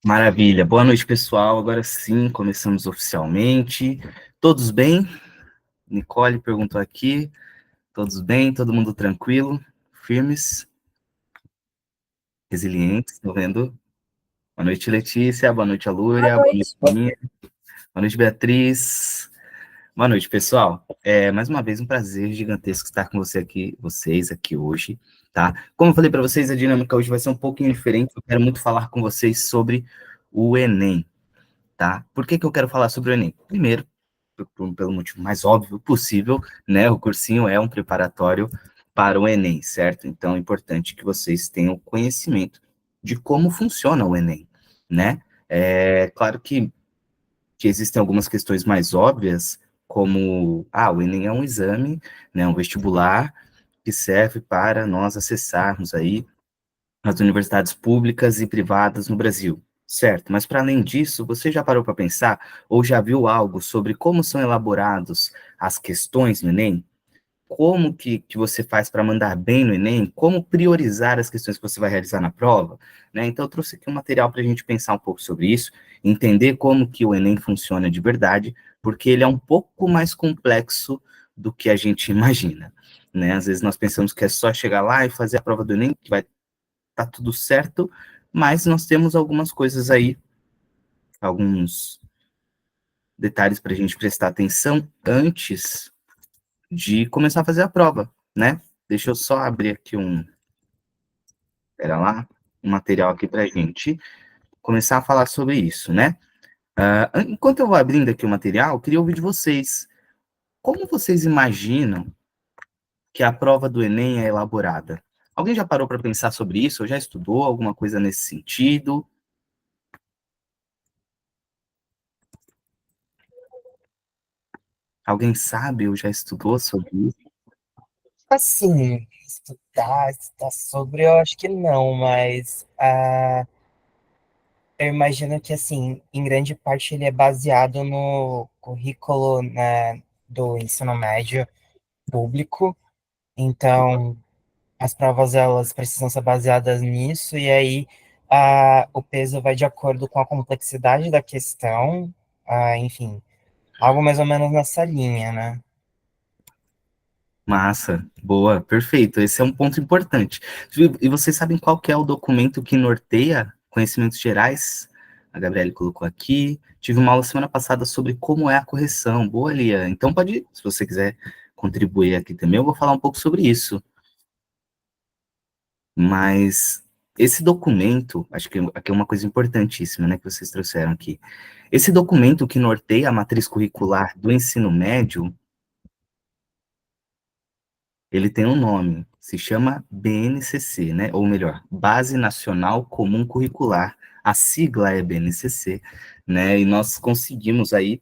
Maravilha. Boa noite, pessoal. Agora sim, começamos oficialmente. Todos bem? Nicole perguntou aqui. Todos bem? Todo mundo tranquilo? Firmes? Resilientes? Estou vendo? Boa noite, Letícia. Boa noite, Boa Alúria. Boa noite, noite. Aninha. Boa noite, Beatriz. Boa noite, pessoal. Mais uma vez um prazer gigantesco estar com vocês aqui hoje, tá? Como eu falei para vocês, a dinâmica hoje vai ser um pouquinho diferente. Eu quero muito falar com vocês sobre o Enem. Tá? Por que eu quero falar sobre o Enem? Primeiro, pelo motivo mais óbvio possível, né? O cursinho é um preparatório para o Enem, certo? Então é importante que vocês tenham conhecimento de como funciona o Enem, né? É claro que existem algumas questões mais óbvias, como, o Enem é um exame, né? Um vestibular que serve para nós acessarmos aí as universidades públicas e privadas no Brasil, certo? Mas para além disso, você já parou para pensar ou já viu algo sobre como são elaborados as questões no Enem? Como que você faz para mandar bem no Enem? Como priorizar as questões que você vai realizar na prova? Né? Então, eu trouxe aqui um material para a gente pensar um pouco sobre isso, entender como que o Enem funciona de verdade, porque ele é um pouco mais complexo do que a gente imagina. Né? Às vezes nós pensamos que é só chegar lá e fazer a prova do Enem, que vai tá tudo certo, mas nós temos algumas coisas aí, alguns detalhes para a gente prestar atenção antes de começar a fazer a prova, né? Deixa eu só abrir aqui pera lá, um material aqui para a gente começar a falar sobre isso, né? Enquanto eu vou abrindo aqui o material, eu queria ouvir de vocês. Como vocês imaginam que a prova do Enem é elaborada? Alguém já parou para pensar sobre isso? Ou já estudou alguma coisa nesse sentido? Alguém sabe ou já estudou sobre isso? Assim, estudar sobre, eu acho que não, mas eu imagino que, assim, em grande parte ele é baseado no currículo, né, do ensino médio público, então as provas elas precisam ser baseadas nisso, e aí o peso vai de acordo com a complexidade da questão, enfim, algo mais ou menos nessa linha, né? Massa, boa, perfeito. Esse é um ponto importante. E vocês sabem qual que é o documento que norteia conhecimentos gerais? A Gabriele colocou aqui. Tive uma aula semana passada sobre como é a correção. Boa, Lia. Então pode, se você quiser contribuir aqui também, eu vou falar um pouco sobre isso. Mas esse documento, acho que aqui é uma coisa importantíssima, né, que vocês trouxeram aqui. Esse documento que norteia a matriz curricular do ensino médio, ele tem um nome, se chama BNCC, né? Ou melhor, Base Nacional Comum Curricular. A sigla é BNCC, né? E nós conseguimos aí,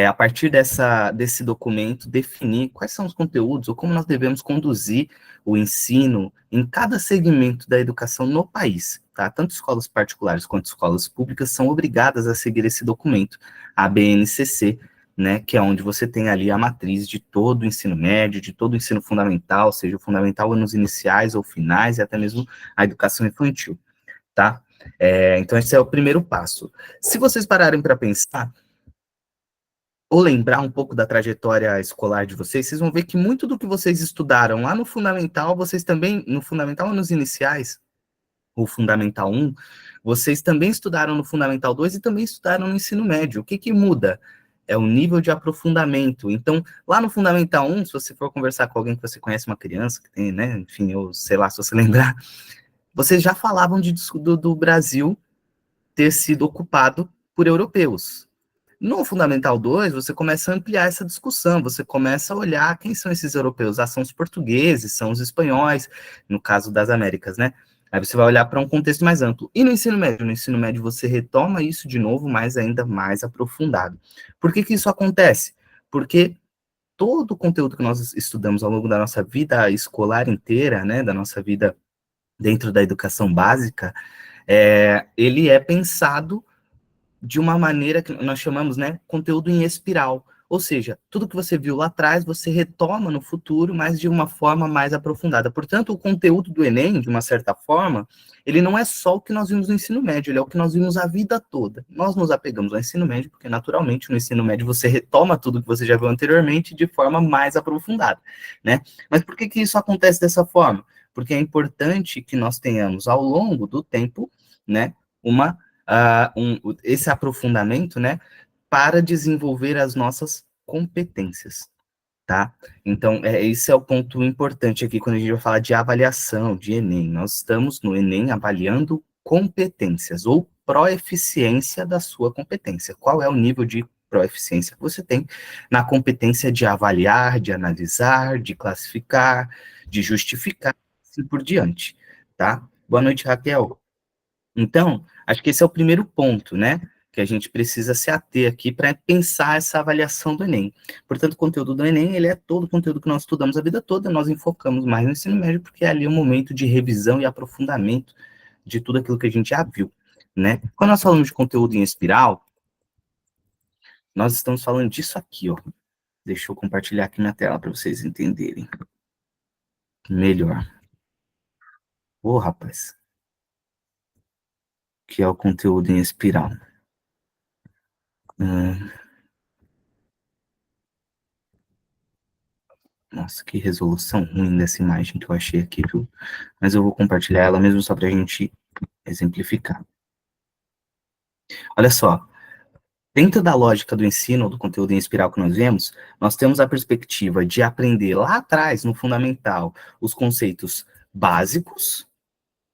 a partir desse documento, definir quais são os conteúdos ou como nós devemos conduzir o ensino em cada segmento da educação no país, tá? Tanto escolas particulares quanto escolas públicas são obrigadas a seguir esse documento, a BNCC, né, que é onde você tem ali a matriz de todo o ensino médio, de todo o ensino fundamental, seja o fundamental anos iniciais ou finais, e até mesmo a educação infantil, tá? Então, esse é o primeiro passo. Se vocês pararem para pensar, ou lembrar um pouco da trajetória escolar de vocês, vocês vão ver que muito do que vocês estudaram lá no Fundamental, vocês também, no Fundamental nos iniciais, o Fundamental 1, vocês também estudaram no Fundamental 2 e também estudaram no ensino médio. O que que muda? É o nível de aprofundamento. Então, lá no Fundamental 1, se você for conversar com alguém que você conhece, uma criança que tem, né, enfim, eu sei lá, se você lembrar, vocês já falavam do Brasil ter sido ocupado por europeus. No Fundamental 2, você começa a ampliar essa discussão, você começa a olhar quem são esses europeus. São os portugueses, são os espanhóis, no caso das Américas, né? Aí você vai olhar para um contexto mais amplo. E no ensino médio? No ensino médio você retoma isso de novo, mas ainda mais aprofundado. Por que que isso acontece? Porque todo o conteúdo que nós estudamos ao longo da nossa vida escolar inteira, né, da nossa vida dentro da educação básica, ele é pensado de uma maneira que nós chamamos, né, conteúdo em espiral. Ou seja, tudo que você viu lá atrás, você retoma no futuro, mas de uma forma mais aprofundada. Portanto, o conteúdo do Enem, de uma certa forma, ele não é só o que nós vimos no ensino médio, ele é o que nós vimos a vida toda. Nós nos apegamos ao ensino médio, porque naturalmente no ensino médio você retoma tudo que você já viu anteriormente de forma mais aprofundada, né? Mas por que que isso acontece dessa forma? Porque é importante que nós tenhamos ao longo do tempo, né, esse aprofundamento, né, para desenvolver as nossas competências, tá? Então, esse é o ponto importante aqui quando a gente vai falar de avaliação, de Enem. Nós estamos no Enem avaliando competências ou proeficiência da sua competência. Qual é o nível de proeficiência que você tem na competência de avaliar, de analisar, de classificar, de justificar, assim por diante, tá? Boa noite, Raquel. Então, acho que esse é o primeiro ponto, né? Que a gente precisa se ater aqui para pensar essa avaliação do Enem. Portanto, o conteúdo do Enem, ele é todo o conteúdo que nós estudamos a vida toda, nós enfocamos mais no ensino médio, porque é ali o momento de revisão e aprofundamento de tudo aquilo que a gente já viu, né? Quando nós falamos de conteúdo em espiral, nós estamos falando disso aqui, ó. Deixa eu compartilhar aqui minha tela para vocês entenderem melhor. Ô, rapaz, que é o conteúdo em espiral. Hum, Nossa, que resolução ruim dessa imagem que eu achei aqui, viu? Mas eu vou compartilhar ela mesmo só para a gente exemplificar. Olha só, dentro da lógica do ensino, do conteúdo em espiral que nós vemos, nós temos a perspectiva de aprender lá atrás, no fundamental, os conceitos básicos,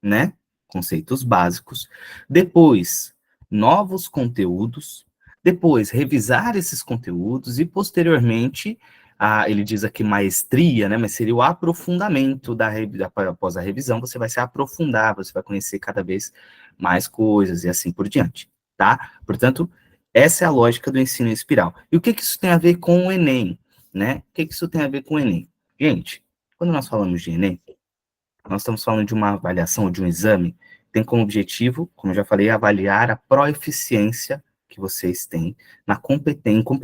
né? Conceitos básicos. Depois, novos conteúdos. Depois, revisar esses conteúdos e, posteriormente, ele diz aqui maestria, né? Mas seria o aprofundamento após a revisão, você vai se aprofundar, você vai conhecer cada vez mais coisas e assim por diante, tá? Portanto, essa é a lógica do ensino em espiral. E o que que isso tem a ver com o Enem, né? O que que isso tem a ver com o Enem? Gente, quando nós falamos de Enem, nós estamos falando de uma avaliação, de um exame, tem como objetivo, como eu já falei, avaliar a proeficiência que vocês têm na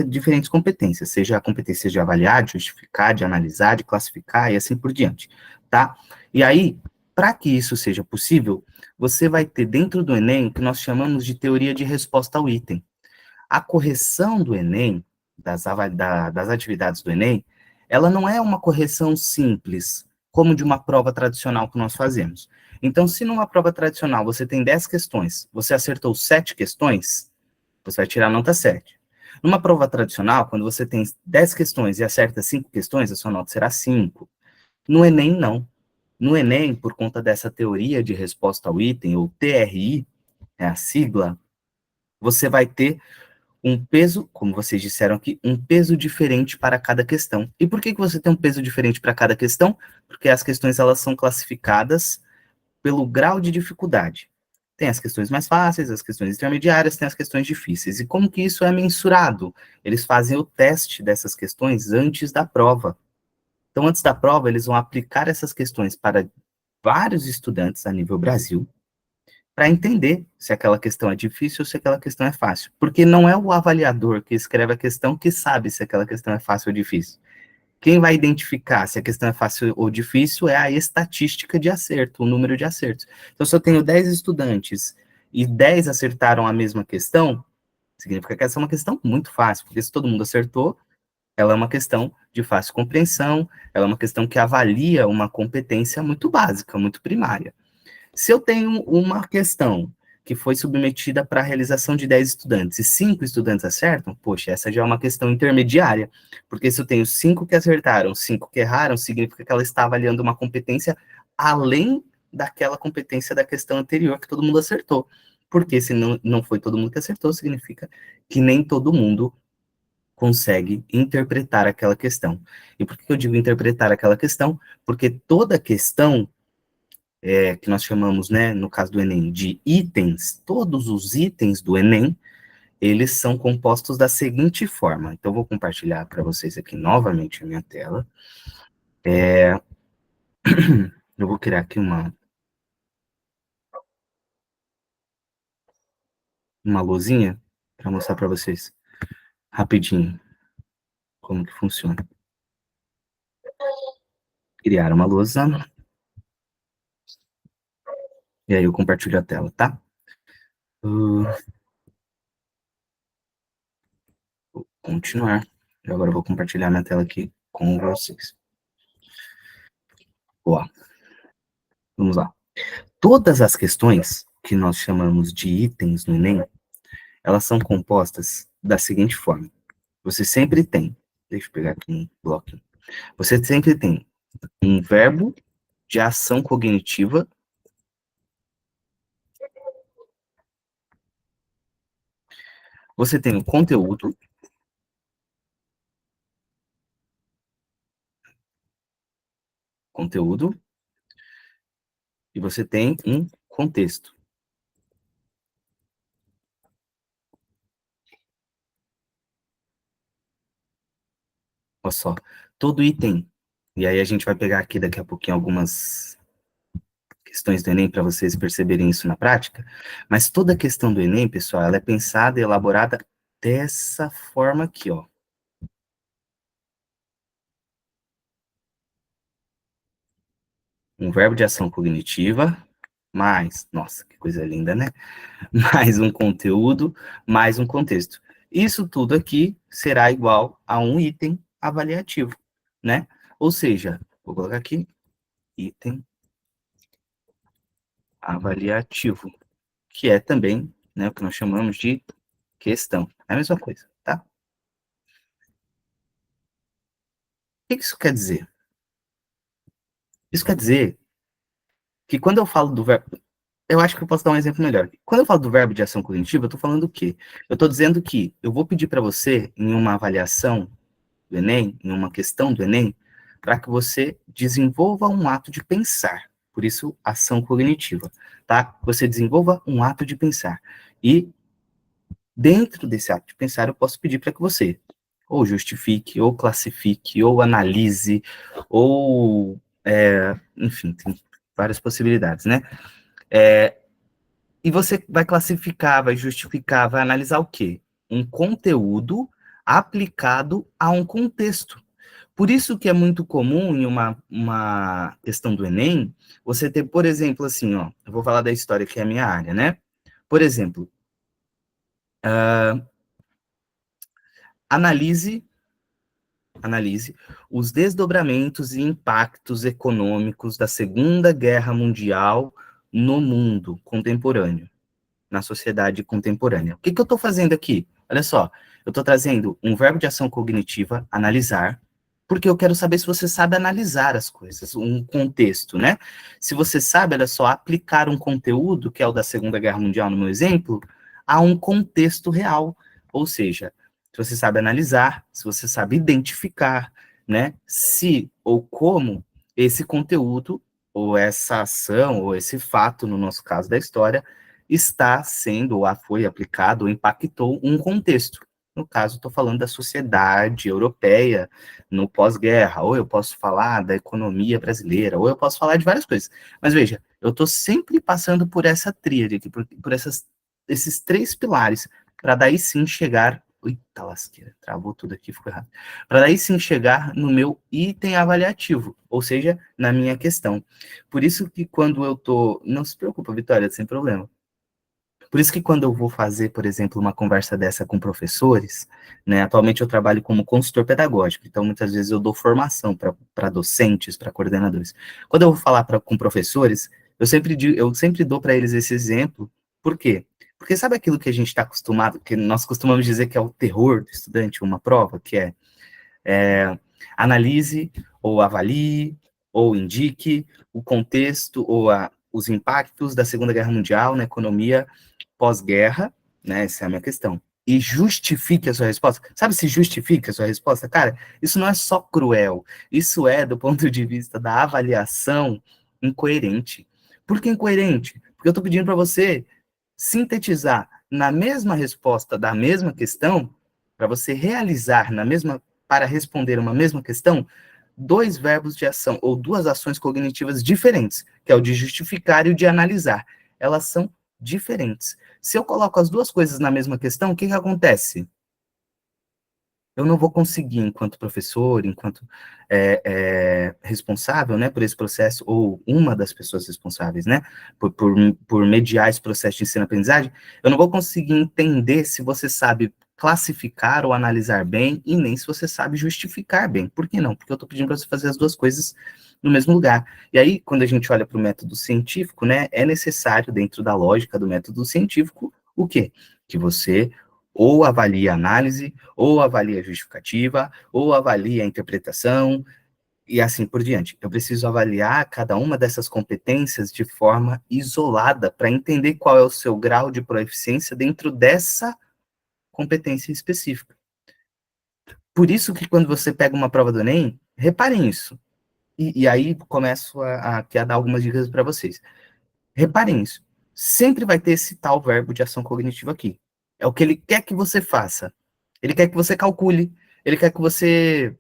diferentes competências, seja a competência de avaliar, de justificar, de analisar, de classificar e assim por diante, tá? E aí, para que isso seja possível, você vai ter dentro do Enem o que nós chamamos de teoria de resposta ao item. A correção do Enem, das atividades do Enem, ela não é uma correção simples, como de uma prova tradicional que nós fazemos. Então, se numa prova tradicional você tem 10 questões, você acertou 7 questões, você vai tirar a nota 7. Numa prova tradicional, quando você tem 10 questões e acerta 5 questões, a sua nota será 5. No Enem, não. No Enem, por conta dessa teoria de resposta ao item, ou TRI, é a sigla, você vai ter um peso, como vocês disseram aqui, um peso diferente para cada questão. E por que que você tem um peso diferente para cada questão? Porque as questões elas são classificadas pelo grau de dificuldade. Tem as questões mais fáceis, as questões intermediárias, tem as questões difíceis. E como que isso é mensurado? Eles fazem o teste dessas questões antes da prova. Então, antes da prova, eles vão aplicar essas questões para vários estudantes a nível Brasil, para entender se aquela questão é difícil ou se aquela questão é fácil. Porque não é o avaliador que escreve a questão que sabe se aquela questão é fácil ou difícil. Quem vai identificar se a questão é fácil ou difícil é a estatística de acerto, o número de acertos. Então, se eu tenho 10 estudantes e 10 acertaram a mesma questão, significa que essa é uma questão muito fácil, porque se todo mundo acertou, ela é uma questão de fácil compreensão, ela é uma questão que avalia uma competência muito básica, muito primária. Se eu tenho uma questão que foi submetida para a realização de 10 estudantes e 5 estudantes acertam, poxa, essa já é uma questão intermediária, porque se eu tenho 5 que acertaram, 5 que erraram, significa que ela está avaliando uma competência além daquela competência da questão anterior que todo mundo acertou. Porque se não foi todo mundo que acertou, significa que nem todo mundo consegue interpretar aquela questão. E por que eu digo interpretar aquela questão? Porque toda questão que nós chamamos, né, no caso do Enem, de itens, todos os itens do Enem, eles são compostos da seguinte forma. Então, eu vou compartilhar para vocês aqui novamente a minha tela. Eu vou criar aqui uma luzinha para mostrar para vocês rapidinho. como que funciona. Criar uma lousa. E aí eu compartilho a tela, tá? Vou continuar. E agora eu vou compartilhar minha tela aqui com vocês. Ó, vamos lá. Todas as questões que nós chamamos de itens no Enem, elas são compostas da seguinte forma. Você sempre tem, deixa eu pegar aqui um bloquinho. Você sempre tem um verbo de ação cognitiva. Você tem o conteúdo. Conteúdo. E você tem um contexto. Olha só, todo item, e aí a gente vai pegar aqui daqui a pouquinho algumas questões do Enem para vocês perceberem isso na prática, mas toda a questão do Enem, pessoal, ela é pensada e elaborada dessa forma aqui, ó. Um verbo de ação cognitiva, mais, nossa, que coisa linda, né? Mais um conteúdo, mais um contexto. Isso tudo aqui será igual a um item avaliativo, né? Ou seja, vou colocar aqui, item avaliativo, que é também, né, o que nós chamamos de questão. É a mesma coisa, tá? O que isso quer dizer? Isso quer dizer que quando eu falo do verbo, eu acho que eu posso dar um exemplo melhor. Quando eu falo do verbo de ação cognitiva, eu estou falando o quê? Eu estou dizendo que eu vou pedir para você, em uma avaliação do Enem, em uma questão do Enem, para que você desenvolva um ato de pensar. Por isso, ação cognitiva, tá? Você desenvolva um ato de pensar. E dentro desse ato de pensar, eu posso pedir para que você ou justifique, ou classifique, ou analise, ou, enfim, tem várias possibilidades, né? E você vai classificar, vai justificar, vai analisar o quê? Um conteúdo aplicado a um contexto. Por isso que é muito comum em uma questão do Enem, você ter, por exemplo, assim, ó, eu vou falar da história que é a minha área, né? Por exemplo, analise os desdobramentos e impactos econômicos da Segunda Guerra Mundial no mundo contemporâneo, na sociedade contemporânea. O que eu estou fazendo aqui? Olha só, eu estou trazendo um verbo de ação cognitiva, analisar, porque eu quero saber se você sabe analisar as coisas, um contexto, né? Se você sabe, olha só, aplicar um conteúdo, que é o da Segunda Guerra Mundial, no meu exemplo, a um contexto real. Ou seja, se você sabe analisar, se você sabe identificar, né, se ou como esse conteúdo, ou essa ação, ou esse fato, no nosso caso da história, está sendo, ou foi aplicado, ou impactou um contexto. No caso, estou falando da sociedade europeia no pós-guerra, ou eu posso falar da economia brasileira, ou eu posso falar de várias coisas. Mas veja, eu estou sempre passando por essa tríade aqui, por esses três pilares, para daí sim chegar. Eita lasqueira, travou tudo aqui, ficou errado. Para daí sim chegar no meu item avaliativo, ou seja, na minha questão. Por isso que quando eu tô. Não se preocupa, Vitória, sem problema. Por isso que quando eu vou fazer, por exemplo, uma conversa dessa com professores, né, atualmente eu trabalho como consultor pedagógico, então muitas vezes eu dou formação para docentes, para coordenadores. Quando eu vou falar com professores, eu sempre dou para eles esse exemplo, por quê? Porque sabe aquilo que a gente está acostumado, que nós costumamos dizer que é o terror do estudante, uma prova, que analise, ou avalie, ou indique o contexto, ou os impactos da Segunda Guerra Mundial na economia pós-guerra, né? Essa é a minha questão. E justifique a sua resposta. Sabe se justifica a sua resposta? Cara, isso não é só cruel. Isso é, do ponto de vista da avaliação, incoerente. Por que incoerente? Porque eu estou pedindo para você sintetizar na mesma resposta da mesma questão, para você realizar para responder uma mesma questão, dois verbos de ação, ou duas ações cognitivas diferentes, que é o de justificar e o de analisar. Elas são diferentes. Se eu coloco as duas coisas na mesma questão, o que acontece? eu não vou conseguir, enquanto professor, enquanto responsável, né, por esse processo, ou uma das pessoas responsáveis, né, por mediar esse processo de ensino-aprendizagem, eu não vou conseguir entender se você sabe classificar ou analisar bem, e nem se você sabe justificar bem. Por que não? Porque eu estou pedindo para você fazer as duas coisas no mesmo lugar. E aí, quando a gente olha para o método científico, né, é necessário, dentro da lógica do método científico, o quê? Que você ou avalie a análise, ou avalie a justificativa, ou avalie a interpretação, e assim por diante. Eu preciso avaliar cada uma dessas competências de forma isolada, para entender qual é o seu grau de proficiência dentro dessa competência específica. Por isso que quando você pega uma prova do Enem, reparem isso. E aí começo a dar algumas dicas para vocês. Reparem isso. Sempre vai ter esse tal verbo de ação cognitiva aqui. É o que ele quer que você faça. Ele quer que você calcule. Ele quer que você.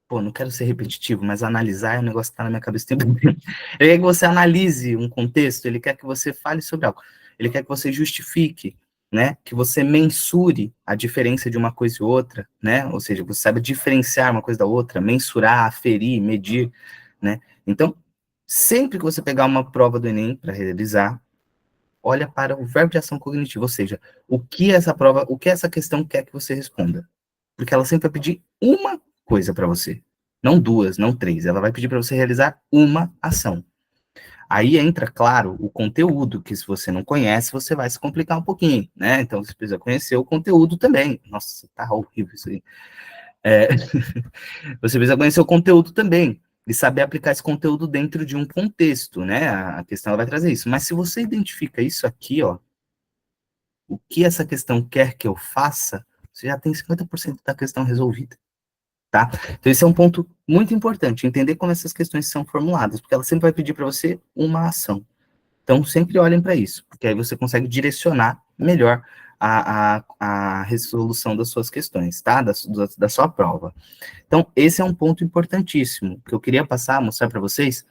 Pô, não quero ser repetitivo, mas analisar é um negócio que tá na minha cabeça o tempo inteiro. Ele quer que você analise um contexto, ele quer que você fale sobre algo. Ele quer que você justifique, né? Que você mensure a diferença de uma coisa e outra, né? Ou seja, você sabe diferenciar uma coisa da outra, mensurar, aferir, medir, né? Então, sempre que você pegar uma prova do Enem para realizar, olha para o verbo de ação cognitiva, ou seja, o que essa prova, o que essa questão quer que você responda. Porque ela sempre vai pedir uma coisa para você. Não duas, não três. Ela vai pedir para você realizar uma ação. Aí entra, claro, o conteúdo, que se você não conhece, você vai se complicar um pouquinho, né? Então você precisa conhecer o conteúdo também. Nossa, tá horrível isso aí. Você precisa conhecer o conteúdo também e saber aplicar esse conteúdo dentro de um contexto, né? A questão ela vai trazer isso. Mas se você identifica isso aqui, ó, o que essa questão quer que eu faça, você já tem 50% da questão resolvida, tá? Então esse é um ponto muito importante, entender como essas questões são formuladas, porque ela sempre vai pedir para você uma ação. Então sempre olhem para isso, porque aí você consegue direcionar melhor a resolução das suas questões, tá? Da sua prova. Então, esse é um ponto importantíssimo que eu queria passar, mostrar para vocês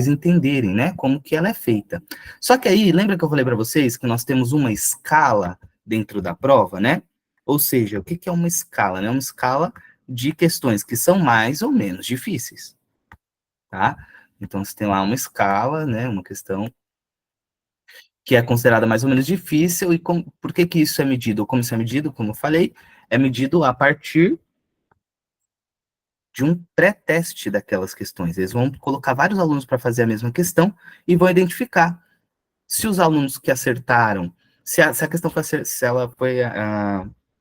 entenderem, né, como que ela é feita. Só que aí, lembra que eu falei para vocês que nós temos uma escala dentro da prova, né? Ou seja, o que que é uma escala, né? Uma escala de questões que são mais ou menos difíceis, tá? Então, você tem lá uma escala, né, uma questão que é considerada mais ou menos difícil, e por que que isso é medido? Como isso é medido, como eu falei, é medido a partir de um pré-teste daquelas questões. Eles vão colocar vários alunos para fazer a mesma questão e vão identificar se os alunos que acertaram, se a questão foi, se ela foi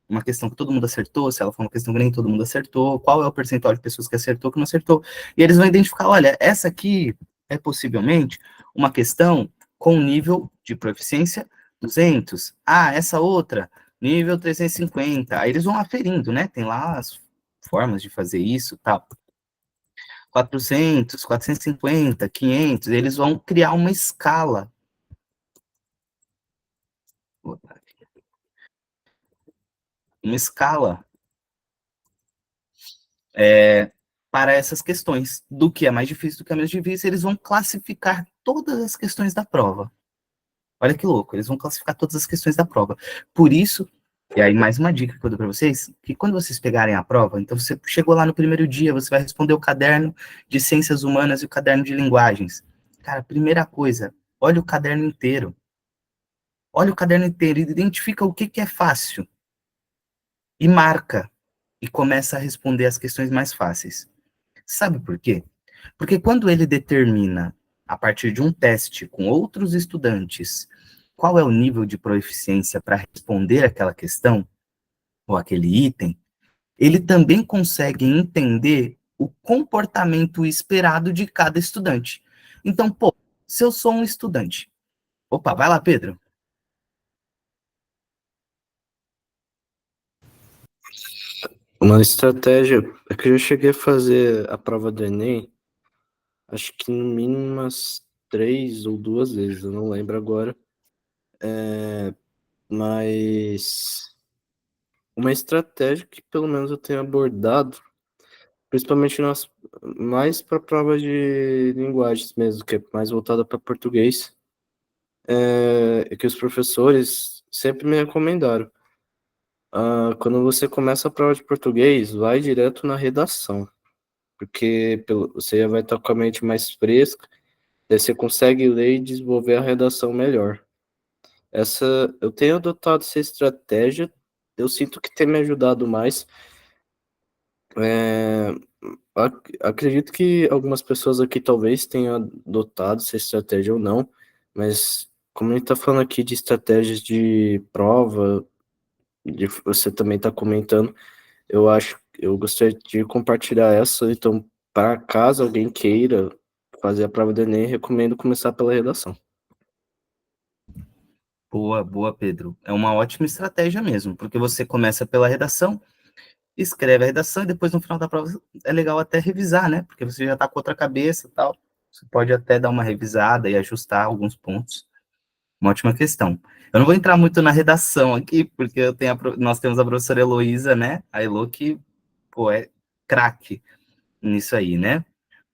uma questão que todo mundo acertou, se ela foi uma questão que nem todo mundo acertou, qual é o percentual de pessoas que acertou, que não acertou. E eles vão identificar, olha, essa aqui é possivelmente uma questão com nível de proficiência 200. Ah, essa outra, nível 350. Aí eles vão aferindo, né? Tem lá as formas de fazer isso, tal. 400, 450, 500, eles vão criar uma escala. Uma escala para essas questões, do que é mais difícil, do que é menos difícil, eles vão classificar todas as questões da prova. Olha que louco, eles vão classificar todas as questões da prova. Por isso, e aí mais uma dica que eu dou para vocês, que quando vocês pegarem a prova, então você chegou lá no primeiro dia, você vai responder o caderno de ciências humanas e o caderno de linguagens. Cara, primeira coisa, olha o caderno inteiro. Olha o caderno inteiro e identifica o que, que é fácil. E marca. E começa a responder as questões mais fáceis. Sabe por quê? Porque quando ele determina, a partir de um teste com outros estudantes, qual é o nível de proficiência para responder aquela questão, ou aquele item, ele também consegue entender o comportamento esperado de cada estudante. Então, pô, se eu sou um estudante. Opa, vai lá, Pedro. Uma estratégia é que eu já cheguei a fazer a prova do Enem, acho que no mínimo umas 3 ou 2 vezes, eu não lembro agora. Mas uma estratégia que pelo menos eu tenho abordado, principalmente mais para prova de linguagens mesmo, que é mais voltada para português, é que os professores sempre me recomendaram. Quando você começa a prova de português, vai direto na redação, porque você já vai estar com a mente mais fresca, daí você consegue ler e desenvolver a redação melhor. Eu tenho adotado essa estratégia, eu sinto que tem me ajudado mais. É, acredito que algumas pessoas aqui talvez tenham adotado essa estratégia ou não, mas como a gente está falando aqui de estratégias de prova, você também está comentando, eu gostaria de compartilhar essa, então, para caso alguém queira fazer a prova do Enem, recomendo começar pela redação. Boa, boa, Pedro. É uma ótima estratégia mesmo, porque você começa pela redação, escreve a redação e depois no final da prova é legal até revisar, né? Porque você já está com outra cabeça e tal. Você pode até dar uma revisada e ajustar alguns pontos. Uma ótima questão. Eu não vou entrar muito na redação aqui, porque nós temos a professora Heloísa, né? A Elo que, pô, é craque nisso aí, né?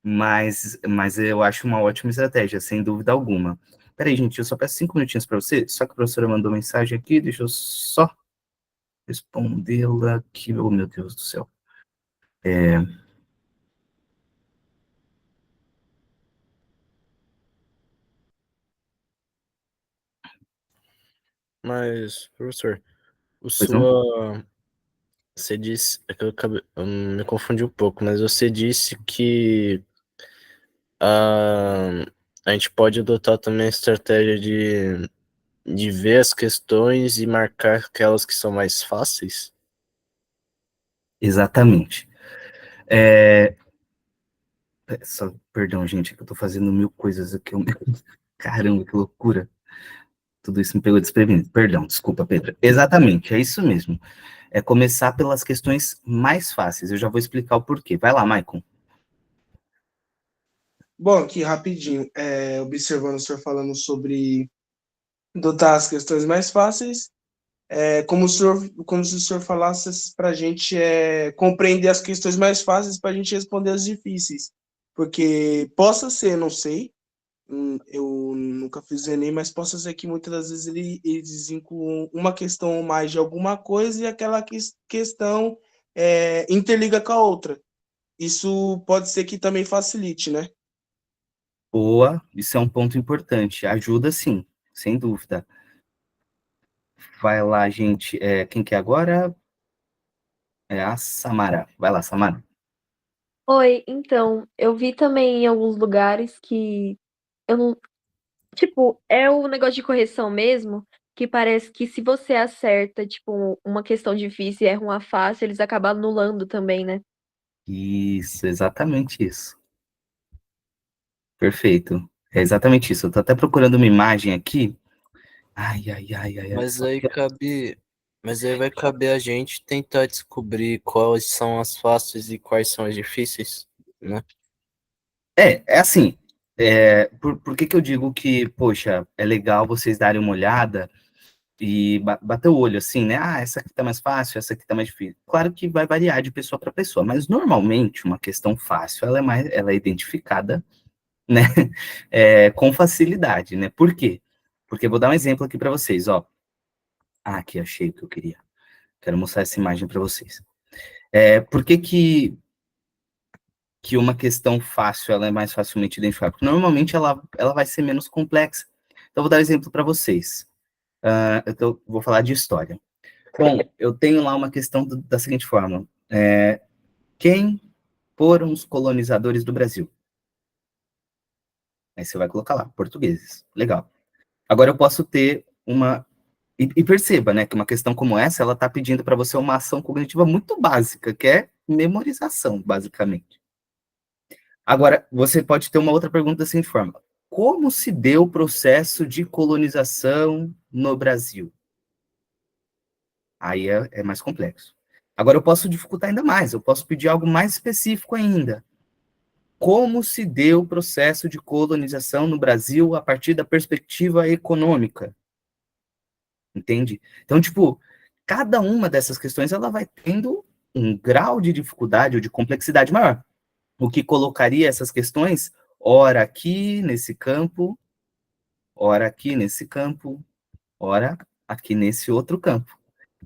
Mas eu acho uma ótima estratégia, sem dúvida alguma. Peraí, gente, eu só peço 5 minutinhos para você, só que a professora mandou mensagem aqui, deixa eu só respondê-la aqui. Oh, meu Deus do céu. Mas, professor, Pois não? você disse, é que eu me confundi um pouco, mas você disse que ah, a gente pode adotar também a estratégia de ver as questões e marcar aquelas que são mais fáceis? Exatamente. Perdão, gente, é que eu tô fazendo mil coisas aqui. Caramba, que loucura. Tudo isso me pegou desprevenido. Perdão, desculpa, Pedro. Exatamente, é isso mesmo. É começar pelas questões mais fáceis. Eu já vou explicar o porquê. Vai lá, Maicon. Bom, aqui rapidinho, observando o senhor falando sobre dotar as questões mais fáceis, como se o senhor falasse para a gente compreender as questões mais fáceis para a gente responder as difíceis. Porque possa ser, não sei, eu nunca fiz o Enem, mas possa ser que muitas das vezes eles incluam uma questão ou mais de alguma coisa e aquela questão interliga com a outra. Isso pode ser que também facilite, né? Boa, isso é um ponto importante. Ajuda sim, sem dúvida. Vai lá, gente. Quem que é agora? É a Samara. Vai lá, Samara. Oi, então, eu vi também em alguns lugares que eu não, tipo, é o negócio de correção mesmo, que parece que se você acerta, tipo, uma questão difícil e erra uma fácil, eles acabam anulando também, né? Isso, exatamente isso. Perfeito. É exatamente isso. Eu tô até procurando uma imagem aqui. Ai, ai, ai, ai, ai. Mas aí cabe, mas aí vai caber a gente tentar descobrir quais são as fáceis e quais são as difíceis, né? É assim. Por que que eu digo que, poxa, é legal vocês darem uma olhada e bater o olho assim, né? Ah, essa aqui tá mais fácil, essa aqui tá mais difícil. Claro que vai variar de pessoa para pessoa, mas normalmente uma questão fácil, ela é identificada, né? Com facilidade, né? Por quê? Porque eu vou dar um exemplo aqui para vocês, ó. Ah, aqui achei o que eu queria. Quero mostrar essa imagem para vocês. Por que que uma questão fácil ela é mais facilmente identificada? Porque normalmente ela vai ser menos complexa. Então, eu vou dar um exemplo para vocês. Vou falar de história. Bom, eu tenho lá uma questão da seguinte forma: quem foram os colonizadores do Brasil? Aí você vai colocar lá, portugueses. Legal. Agora eu posso ter uma. E perceba, né, que uma questão como essa, ela está pedindo para você uma ação cognitiva muito básica, que é memorização, basicamente. Agora, você pode ter uma outra pergunta da seguinte forma: como se deu o processo de colonização no Brasil? Aí é mais complexo. Agora, eu posso dificultar ainda mais, eu posso pedir algo mais específico ainda. Como se deu o processo de colonização no Brasil a partir da perspectiva econômica? Entende? Então, tipo, cada uma dessas questões ela vai tendo um grau de dificuldade ou de complexidade maior. O que colocaria essas questões, ora aqui nesse campo, ora aqui nesse campo, ora aqui nesse outro campo.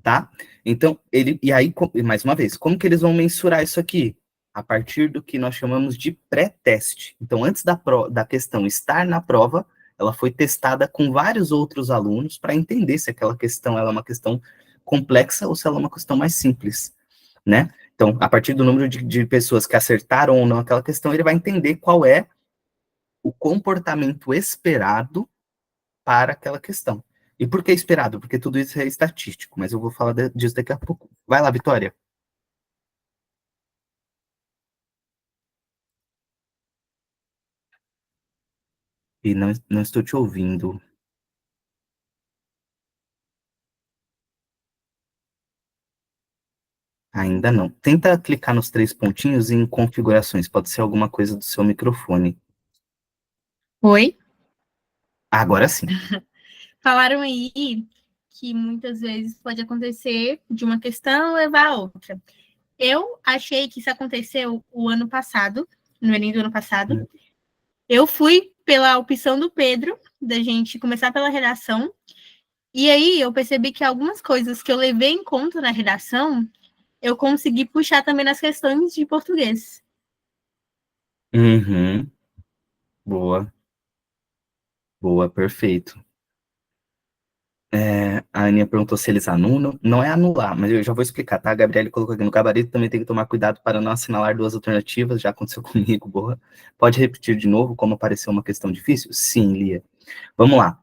tá? Então, e aí, mais uma vez, como que eles vão mensurar isso aqui? A partir do que nós chamamos de pré-teste. Então, antes da questão estar na prova, ela foi testada com vários outros alunos para entender se aquela questão ela é uma questão complexa ou se ela é uma questão mais simples, né? Então, a partir do número de pessoas que acertaram ou não aquela questão, ele vai entender qual é o comportamento esperado para aquela questão. E por que esperado? Porque tudo isso é estatístico, mas eu vou falar disso daqui a pouco. Vai lá, Vitória. E não estou te ouvindo. Ainda não. Tenta clicar nos 3 pontinhos em configurações. Pode ser alguma coisa do seu microfone. Oi? Agora sim. Falaram aí que muitas vezes pode acontecer de uma questão levar a outra. Eu achei que isso aconteceu o ano passado, no Enem do ano passado. Eu fui pela opção do Pedro, da gente começar pela redação, e aí eu percebi que algumas coisas que eu levei em conta na redação, eu consegui puxar também nas questões de português. Uhum. Boa. Boa, perfeito. A Aninha perguntou se eles anulam. Não é anular, mas eu já vou explicar, tá? A Gabriele colocou aqui no gabarito, também tem que tomar cuidado para não assinalar 2 alternativas, já aconteceu comigo, boa. Pode repetir de novo, como apareceu uma questão difícil? Sim, Lia. Vamos lá.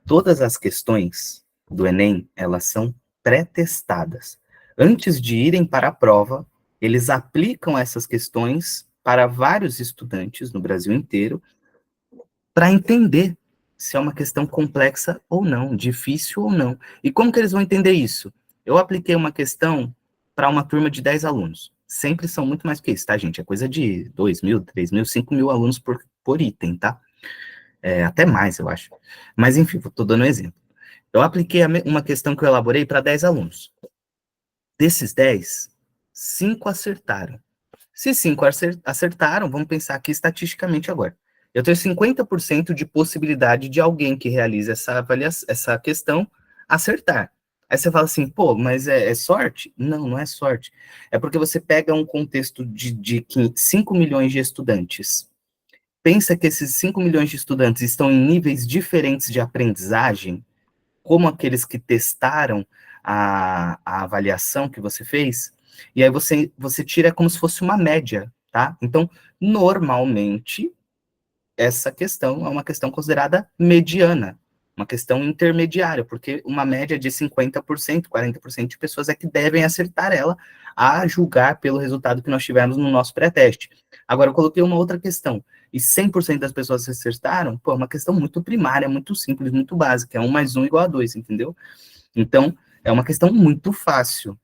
Todas as questões do Enem, elas são pré-testadas. Antes de irem para a prova, eles aplicam essas questões para vários estudantes no Brasil inteiro, para entender se é uma questão complexa ou não, difícil ou não. E como que eles vão entender isso? Eu apliquei uma questão para uma turma de 10 alunos. Sempre são muito mais que isso, tá, gente? É coisa de 2.000, 3.000, 5.000 alunos por item, tá? Até mais, eu acho. Mas, enfim, estou dando um exemplo. Eu apliquei uma questão que eu elaborei para 10 alunos. Desses 10, 5 acertaram. Se 5 acertaram, vamos pensar aqui estatisticamente agora. Eu tenho 50% de possibilidade de alguém que realize essa questão acertar. Aí você fala assim, pô, mas é sorte? Não, não é sorte. É porque você pega um contexto de 5 milhões de estudantes. Pensa que esses 5 milhões de estudantes estão em níveis diferentes de aprendizagem, como aqueles que testaram a avaliação que você fez, e aí você tira como se fosse uma média, tá? Então, normalmente, essa questão é uma questão considerada mediana, uma questão intermediária, porque uma média de 50%, 40% de pessoas é que devem acertar ela, a julgar pelo resultado que nós tivemos no nosso pré-teste. Agora, eu coloquei uma outra questão, e 100% das pessoas acertaram, pô, é uma questão muito primária, muito simples, muito básica, é 1 mais 1 igual a 2, entendeu? Então, é uma questão muito fácil.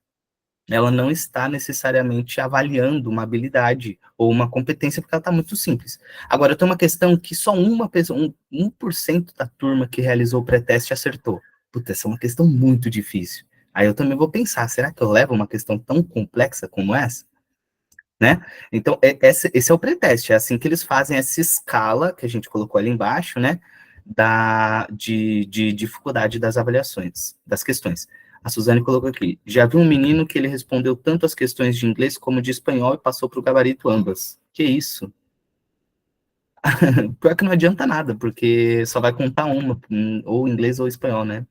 Ela não está necessariamente avaliando uma habilidade ou uma competência, porque ela está muito simples. Agora, eu tenho uma questão que só uma pessoa, 1% da turma que realizou o pré-teste acertou. Puta, essa é uma questão muito difícil. Aí eu também vou pensar, será que eu levo uma questão tão complexa como essa? Né? Então, esse é o pré-teste, é assim que eles fazem essa escala, que a gente colocou ali embaixo, né, de dificuldade das avaliações, das questões. A Suzane colocou aqui, já vi um menino que ele respondeu tanto as questões de inglês como de espanhol e passou para o gabarito ambas. Que isso? Pior que não adianta nada, porque só vai contar uma, ou inglês ou espanhol, né?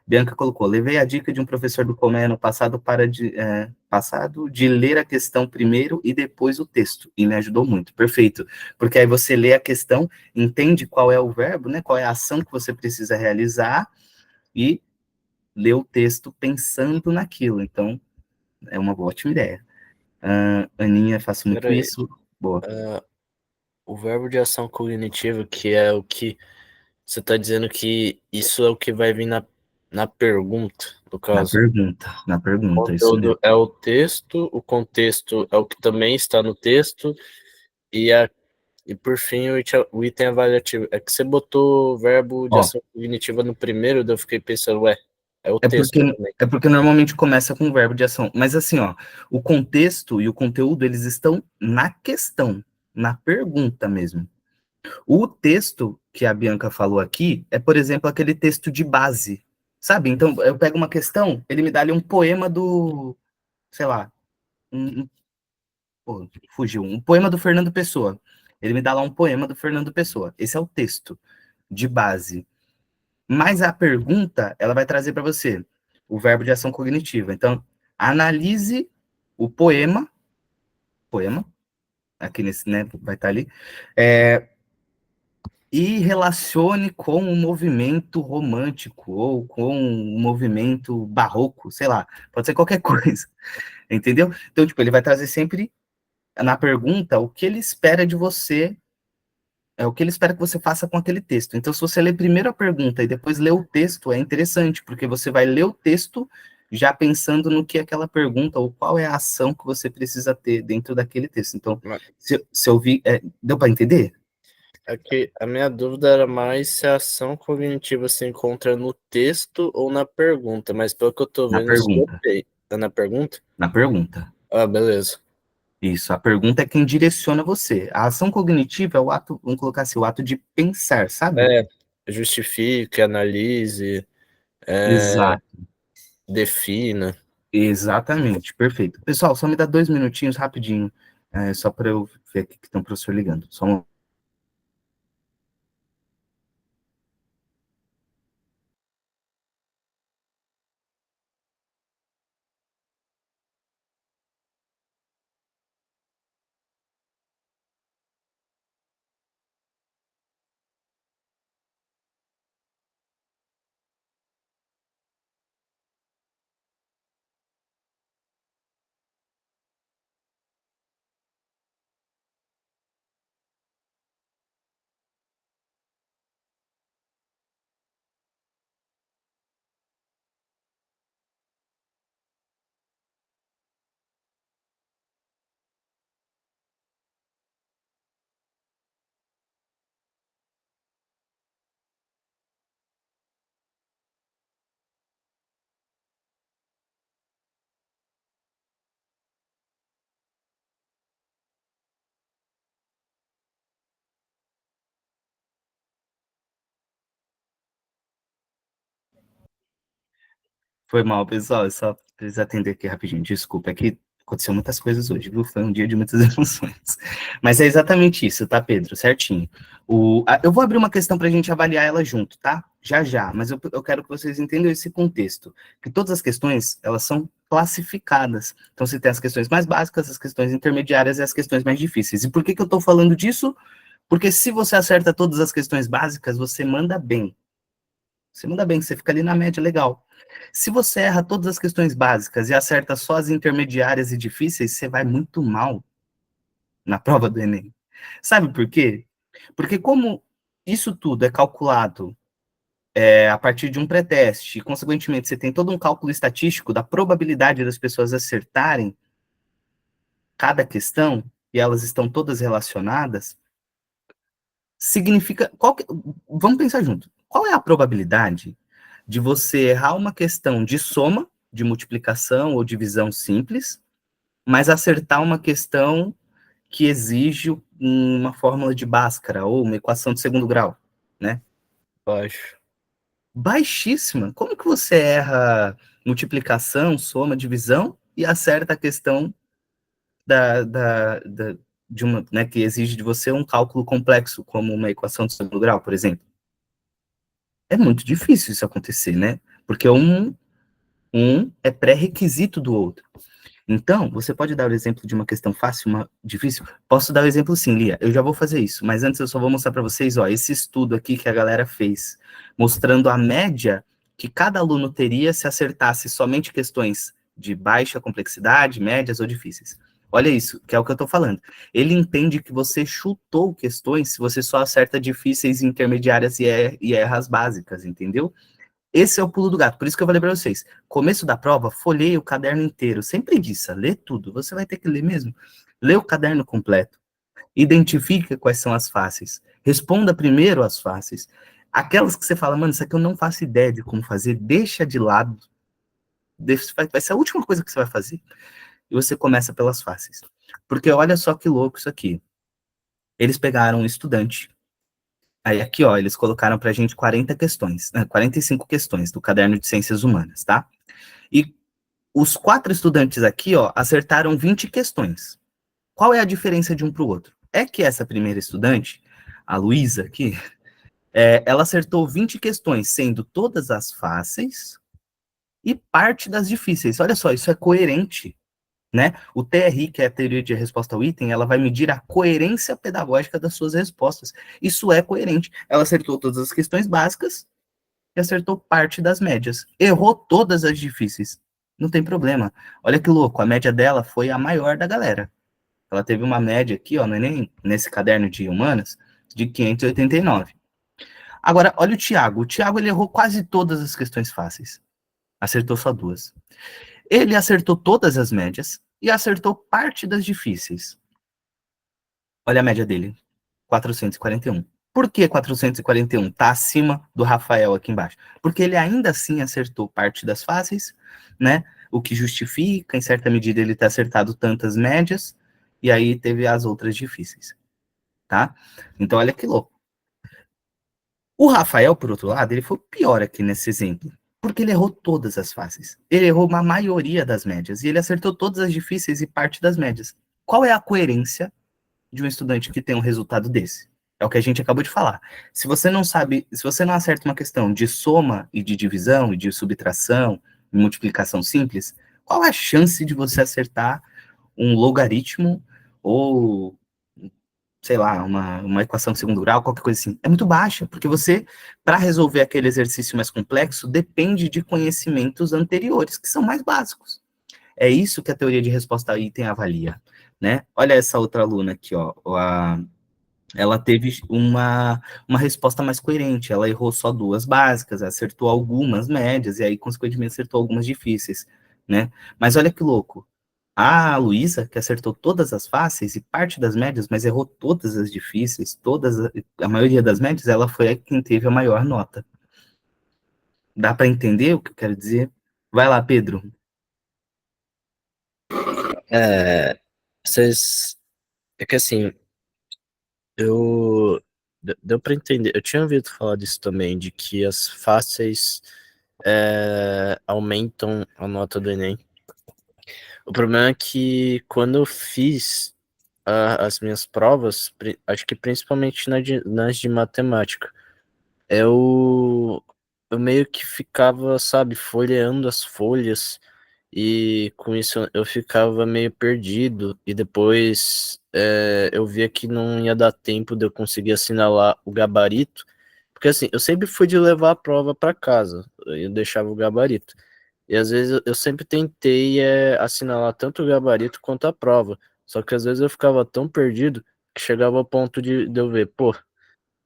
Bianca colocou, levei a dica de um professor do Colmeia no passado passado de ler a questão primeiro e depois o texto, e me ajudou muito, perfeito, porque aí você lê a questão, entende qual é o verbo, né, qual é a ação que você precisa realizar, e lê o texto pensando naquilo, então é uma ótima ideia. Aninha, faço muito Peraí, isso, boa. o verbo de ação cognitiva, que é o que você está dizendo que isso é o que vai vir na pergunta, no caso. Na O pergunta, isso mesmo. conteúdo é o texto, o contexto é o que também está no texto, e por fim o item avaliativo. É que você botou o verbo de Ó, ação cognitiva no primeiro, daí eu fiquei pensando, ué, é o É texto porque, também. é porque normalmente começa com o verbo de ação. Mas assim, ó, o contexto e o conteúdo, eles estão na questão, na pergunta mesmo. O texto que a Bianca falou aqui é, por exemplo, aquele texto de base. sabe? Então, eu pego uma questão, ele me dá ali um poema sei lá, pô, fugiu, um poema do Fernando Pessoa. Ele me dá lá um poema do Fernando Pessoa. Esse é o texto de base. Mas a pergunta, ela vai trazer para você o verbo de ação cognitiva. Então, analise o poema, aqui nesse, né, vai estar ali, e relacione com o movimento romântico ou com o movimento barroco, sei lá, pode ser qualquer coisa, entendeu? Então, tipo, ele vai trazer sempre na pergunta o que ele espera de você, o que ele espera que você faça com aquele texto. Então, se você ler primeiro a pergunta e depois ler o texto, é interessante, porque você vai ler o texto já pensando no que é aquela pergunta ou qual é a ação que você precisa ter dentro daquele texto. Então, se eu vi, deu para entender? Aqui, a minha dúvida era mais se a ação cognitiva se encontra no texto ou na pergunta, mas pelo que eu tô Na vendo, pergunta. tá na pergunta? Na pergunta. Ah, beleza. Isso, a pergunta é quem direciona você. A ação cognitiva é o ato, vamos colocar assim, o ato de pensar, sabe? Justifique, analise, Exato. defina. Exatamente, perfeito. Pessoal, só me dá 2 minutinhos rapidinho, só para eu ver aqui que tem um professor ligando. Só um... Foi mal, pessoal, eu só preciso atender aqui rapidinho, desculpa, é que aconteceu muitas coisas hoje, viu? Foi um dia de muitas emoções. Mas é exatamente isso, tá, Pedro? Certinho. Eu vou abrir uma questão para a gente avaliar ela junto, tá? Já, já, mas eu quero que vocês entendam esse contexto, que todas as questões, elas são classificadas. Então, você tem as questões mais básicas, as questões intermediárias e as questões mais difíceis. E por que que eu estou falando disso? Porque se você acerta todas as questões básicas, você manda bem. Você manda bem, você fica ali na média legal. Se você erra todas as questões básicas e acerta só as intermediárias e difíceis, você vai muito mal na prova do Enem. Sabe por quê? Porque como isso tudo é calculado a partir de um pré-teste, e consequentemente você tem todo um cálculo estatístico da probabilidade das pessoas acertarem cada questão, e elas estão todas relacionadas, significa... vamos pensar junto. Qual é a probabilidade de você errar uma questão de soma, de multiplicação ou divisão simples, mas acertar uma questão que exige uma fórmula de Bhaskara ou uma equação de segundo grau, né? Baixo. Baixíssima. Como que você erra multiplicação, soma, divisão e acerta a questão de uma, né, que exige de você um cálculo complexo, como uma equação de segundo grau, por exemplo? É muito difícil isso acontecer, né? Porque um é pré-requisito do outro. Então, você pode dar o exemplo de uma questão fácil, uma difícil? Posso dar o exemplo sim, Lia. Eu já vou fazer isso, mas antes eu só vou mostrar para vocês, ó, esse estudo aqui que a galera fez, mostrando a média que cada aluno teria se acertasse somente questões de baixa complexidade, médias ou difíceis. Olha isso, que é o que eu estou falando. Ele entende que você chutou questões se você só acerta difíceis, intermediárias e erra as básicas, entendeu? Esse é o pulo do gato, por isso que eu falei para vocês. Começo da prova, folheie o caderno inteiro, sem preguiça, lê tudo. Você vai ter que ler mesmo. Lê o caderno completo. Identifica quais são as fáceis. Responda primeiro as fáceis. Aquelas que você fala, mano, isso aqui eu não faço ideia de como fazer, deixa de lado. Vai ser a última coisa que você vai fazer. E você começa pelas fáceis. Porque olha só que louco isso aqui. Eles pegaram um estudante, Aí aqui, ó, eles colocaram pra gente 45 questões do caderno de Ciências Humanas, tá? E os 4 estudantes aqui, ó, acertaram 20 questões. Qual é a diferença de um para o outro? É que essa primeira estudante, a Luísa aqui, ela acertou 20 questões, sendo todas as fáceis e parte das difíceis. Olha só, isso é coerente, né? O TRI, que é a teoria de resposta ao item, ela vai medir a coerência pedagógica das suas respostas. Isso é coerente. Ela acertou todas as questões básicas e acertou parte das médias. Errou todas as difíceis. Não tem problema. Olha que louco, a média dela foi a maior da galera. Ela teve uma média aqui, ó, no Enem, nesse caderno de humanas, de 589. Agora, olha o Thiago. O Thiago, ele errou quase todas as questões fáceis. Acertou só 2. Ele acertou todas as médias e acertou parte das difíceis. Olha a média dele, 441. Por que 441? Tá acima do Rafael aqui embaixo. Porque ele ainda assim acertou parte das fáceis, né? O que justifica, em certa medida, ele ter acertado tantas médias, e aí teve as outras difíceis, tá? Então, olha que louco. O Rafael, por outro lado, ele foi pior aqui nesse exemplo, porque ele errou todas as fáceis. Ele errou uma maioria das médias, e ele acertou todas as difíceis e parte das médias. Qual é a coerência de um estudante que tem um resultado desse? É o que a gente acabou de falar. Se você não sabe, se você não acerta uma questão de soma e de divisão, e de subtração, e multiplicação simples, qual a chance de você acertar um logaritmo ou, sei lá, uma equação de segundo grau, qualquer coisa assim? É muito baixa, porque você, para resolver aquele exercício mais complexo, depende de conhecimentos anteriores, que são mais básicos. É isso que a teoria de resposta a item avalia, né? Olha essa outra aluna aqui, ó, ela teve uma resposta mais coerente, ela errou só 2 básicas, acertou algumas médias, e aí, consequentemente, acertou algumas difíceis, né? Mas olha que louco, a Luísa, que acertou todas as fáceis e parte das médias, mas errou todas as difíceis, a maioria das médias, ela foi quem teve a maior nota. Dá para entender o que eu quero dizer? Vai lá, Pedro. Vocês. É que assim, eu. Deu para entender. Eu tinha ouvido falar disso também, de que as fáceis aumentam a nota do Enem. O problema é que quando eu fiz as minhas provas, acho que principalmente nas de matemática, eu meio que ficava, sabe, folheando as folhas, e com isso eu ficava meio perdido, e depois eu via que não ia dar tempo de eu conseguir assinalar o gabarito, porque assim, eu sempre fui de levar a prova para casa, eu deixava o gabarito, e às vezes eu sempre tentei assinalar tanto o gabarito quanto a prova, só que às vezes eu ficava tão perdido que chegava ao ponto de eu ver, pô,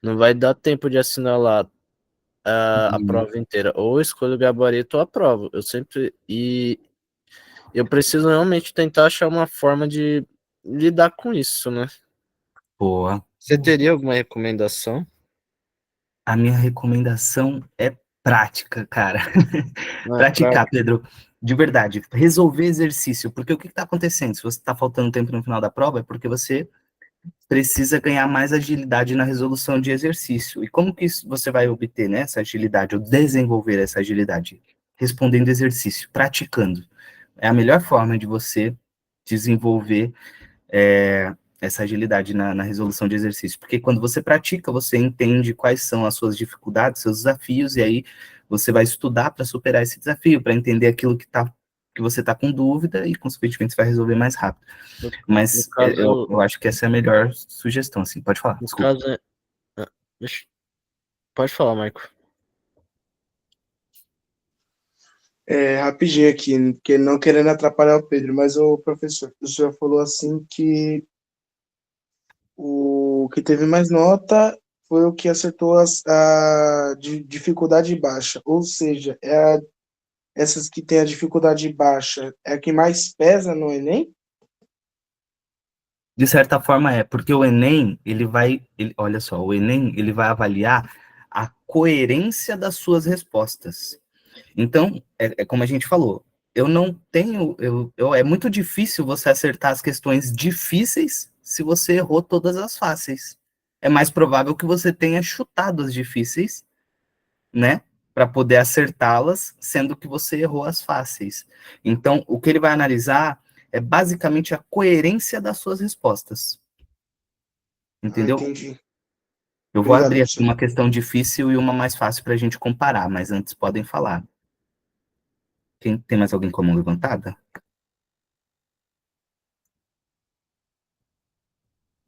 não vai dar tempo de assinalar a prova inteira. Ou eu escolho o gabarito ou a prova. E eu preciso realmente tentar achar uma forma de lidar com isso, né? Boa. Você teria alguma recomendação? A minha recomendação é prática, cara. Pra... Praticar, Pedro. De verdade. Resolver exercício. Porque o que está acontecendo? Se você está faltando tempo no final da prova, é porque você precisa ganhar mais agilidade na resolução de exercício. E como que você vai obter, né, essa agilidade, ou desenvolver essa agilidade? Respondendo exercício, praticando. É a melhor forma de você desenvolver essa agilidade na resolução de exercício, porque quando você pratica, você entende quais são as suas dificuldades, seus desafios, e aí você vai estudar para superar esse desafio, para entender aquilo que você está com dúvida, e consequentemente você vai resolver mais rápido. Mas no caso, eu acho que essa é a melhor sugestão, assim, pode falar, no desculpa. caso, pode falar, Marco. Rapidinho aqui, porque não querendo atrapalhar o Pedro, mas o professor, o senhor falou assim que o que teve mais nota foi o que acertou a dificuldade baixa, ou seja, essas que têm a dificuldade baixa é a que mais pesa no Enem? De certa forma porque o Enem, olha só, o Enem, ele vai avaliar a coerência das suas respostas. Então, é como a gente falou, eu não tenho, é muito difícil você acertar as questões difíceis se você errou todas as fáceis. é mais provável que você tenha chutado as difíceis, né? Para poder acertá-las, sendo que você errou as fáceis. Então, o que ele vai analisar é basicamente a coerência das suas respostas. Entendeu? Entendi. Eu vou Obrigado, abrir aqui professor. uma questão difícil e uma mais fácil para a gente comparar, mas antes podem falar. Tem mais alguém com a mão levantada?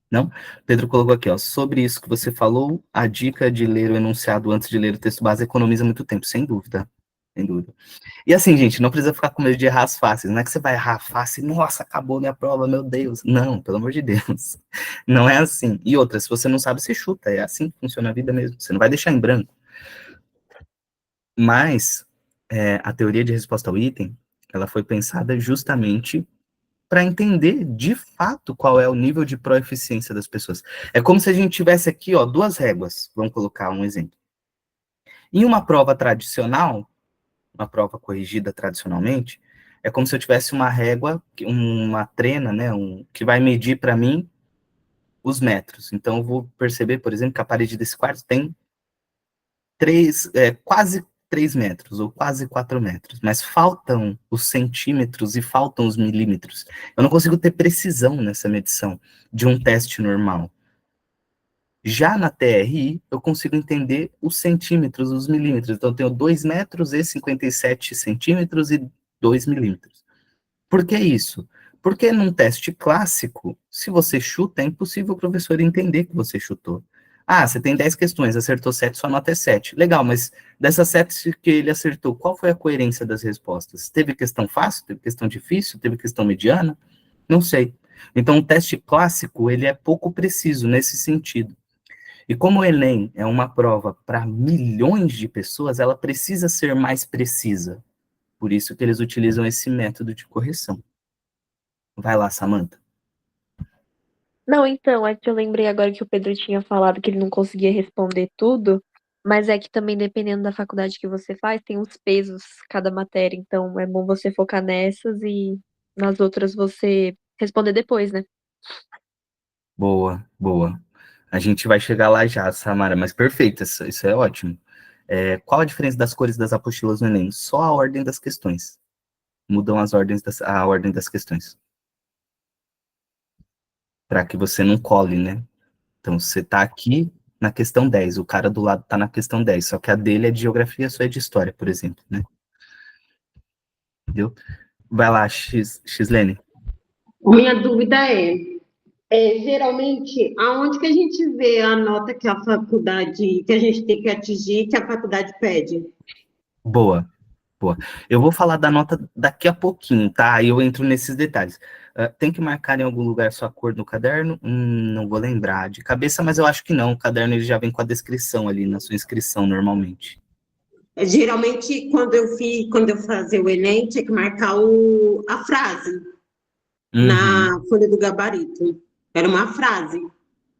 Não? Pedro colocou aqui, ó, sobre isso que você falou, a dica de ler o enunciado antes de ler o texto base economiza muito tempo, sem dúvida. Sem dúvida. E assim, gente, não precisa ficar com medo de errar as fáceis. Não é que você vai errar fácil, nossa, acabou minha prova, meu Deus. Não, pelo amor de Deus. Não é assim. E outra, se você não sabe, você chuta. É assim que funciona a vida mesmo. Você não vai deixar em branco. Mas a teoria de resposta ao item, ela foi pensada justamente para entender de fato qual é o nível de proeficiência das pessoas. É como se a gente tivesse aqui, ó, duas réguas. Vamos colocar um exemplo. Em uma prova tradicional, uma prova corrigida tradicionalmente, é como se eu tivesse uma régua, uma trena, né, que vai medir para mim os metros. Então, eu vou perceber, por exemplo, que a parede desse quarto tem quase 3 metros, ou quase 4 metros, mas faltam os centímetros e faltam os milímetros. Eu não consigo ter precisão nessa medição de um teste normal. Já na TRI, eu consigo entender os centímetros, os milímetros. Então, eu tenho 2 metros e 57 centímetros e 2 milímetros. Por que isso? Porque num teste clássico, se você chuta, é impossível o professor entender que você chutou. Ah, você tem 10 questões, acertou 7, sua nota é 7. Legal, mas dessas 7 que ele acertou, qual foi a coerência das respostas? Teve questão fácil? Teve questão difícil? Teve questão mediana? Não sei. Então, o teste clássico, ele é pouco preciso nesse sentido. E como o Enem é uma prova para milhões de pessoas, ela precisa ser mais precisa. Por isso que eles utilizam esse método de correção. Vai lá, Samantha. Não, então, é que eu lembrei agora que o Pedro tinha falado que ele não conseguia responder tudo, mas é que também dependendo da faculdade que você faz, tem uns pesos cada matéria, então é bom você focar nessas e nas outras você responder depois, né? Boa, boa. A gente vai chegar lá já, Samara, mas perfeito, isso é ótimo. Qual a diferença das cores das apostilas no Enem? Só a ordem das questões. Mudam a ordem das questões. Para que você não cole, né? Então, você está aqui na questão 10, o cara do lado está na questão 10, só que a dele é de geografia, a sua é de história, por exemplo, né? Entendeu? Vai lá, Xlene. Minha dúvida geralmente, aonde que a gente vê a nota que a faculdade, que a gente tem que atingir, que a faculdade pede? Boa, boa. Eu vou falar da nota daqui a pouquinho, tá? Aí eu entro nesses detalhes. Tem que marcar em algum lugar sua cor no caderno? Não vou lembrar de cabeça, mas eu acho que não. O caderno ele já vem com a descrição ali na sua inscrição, normalmente. Geralmente, quando eu fazia o Enem, tinha que marcar a frase na folha do gabarito. Era uma frase.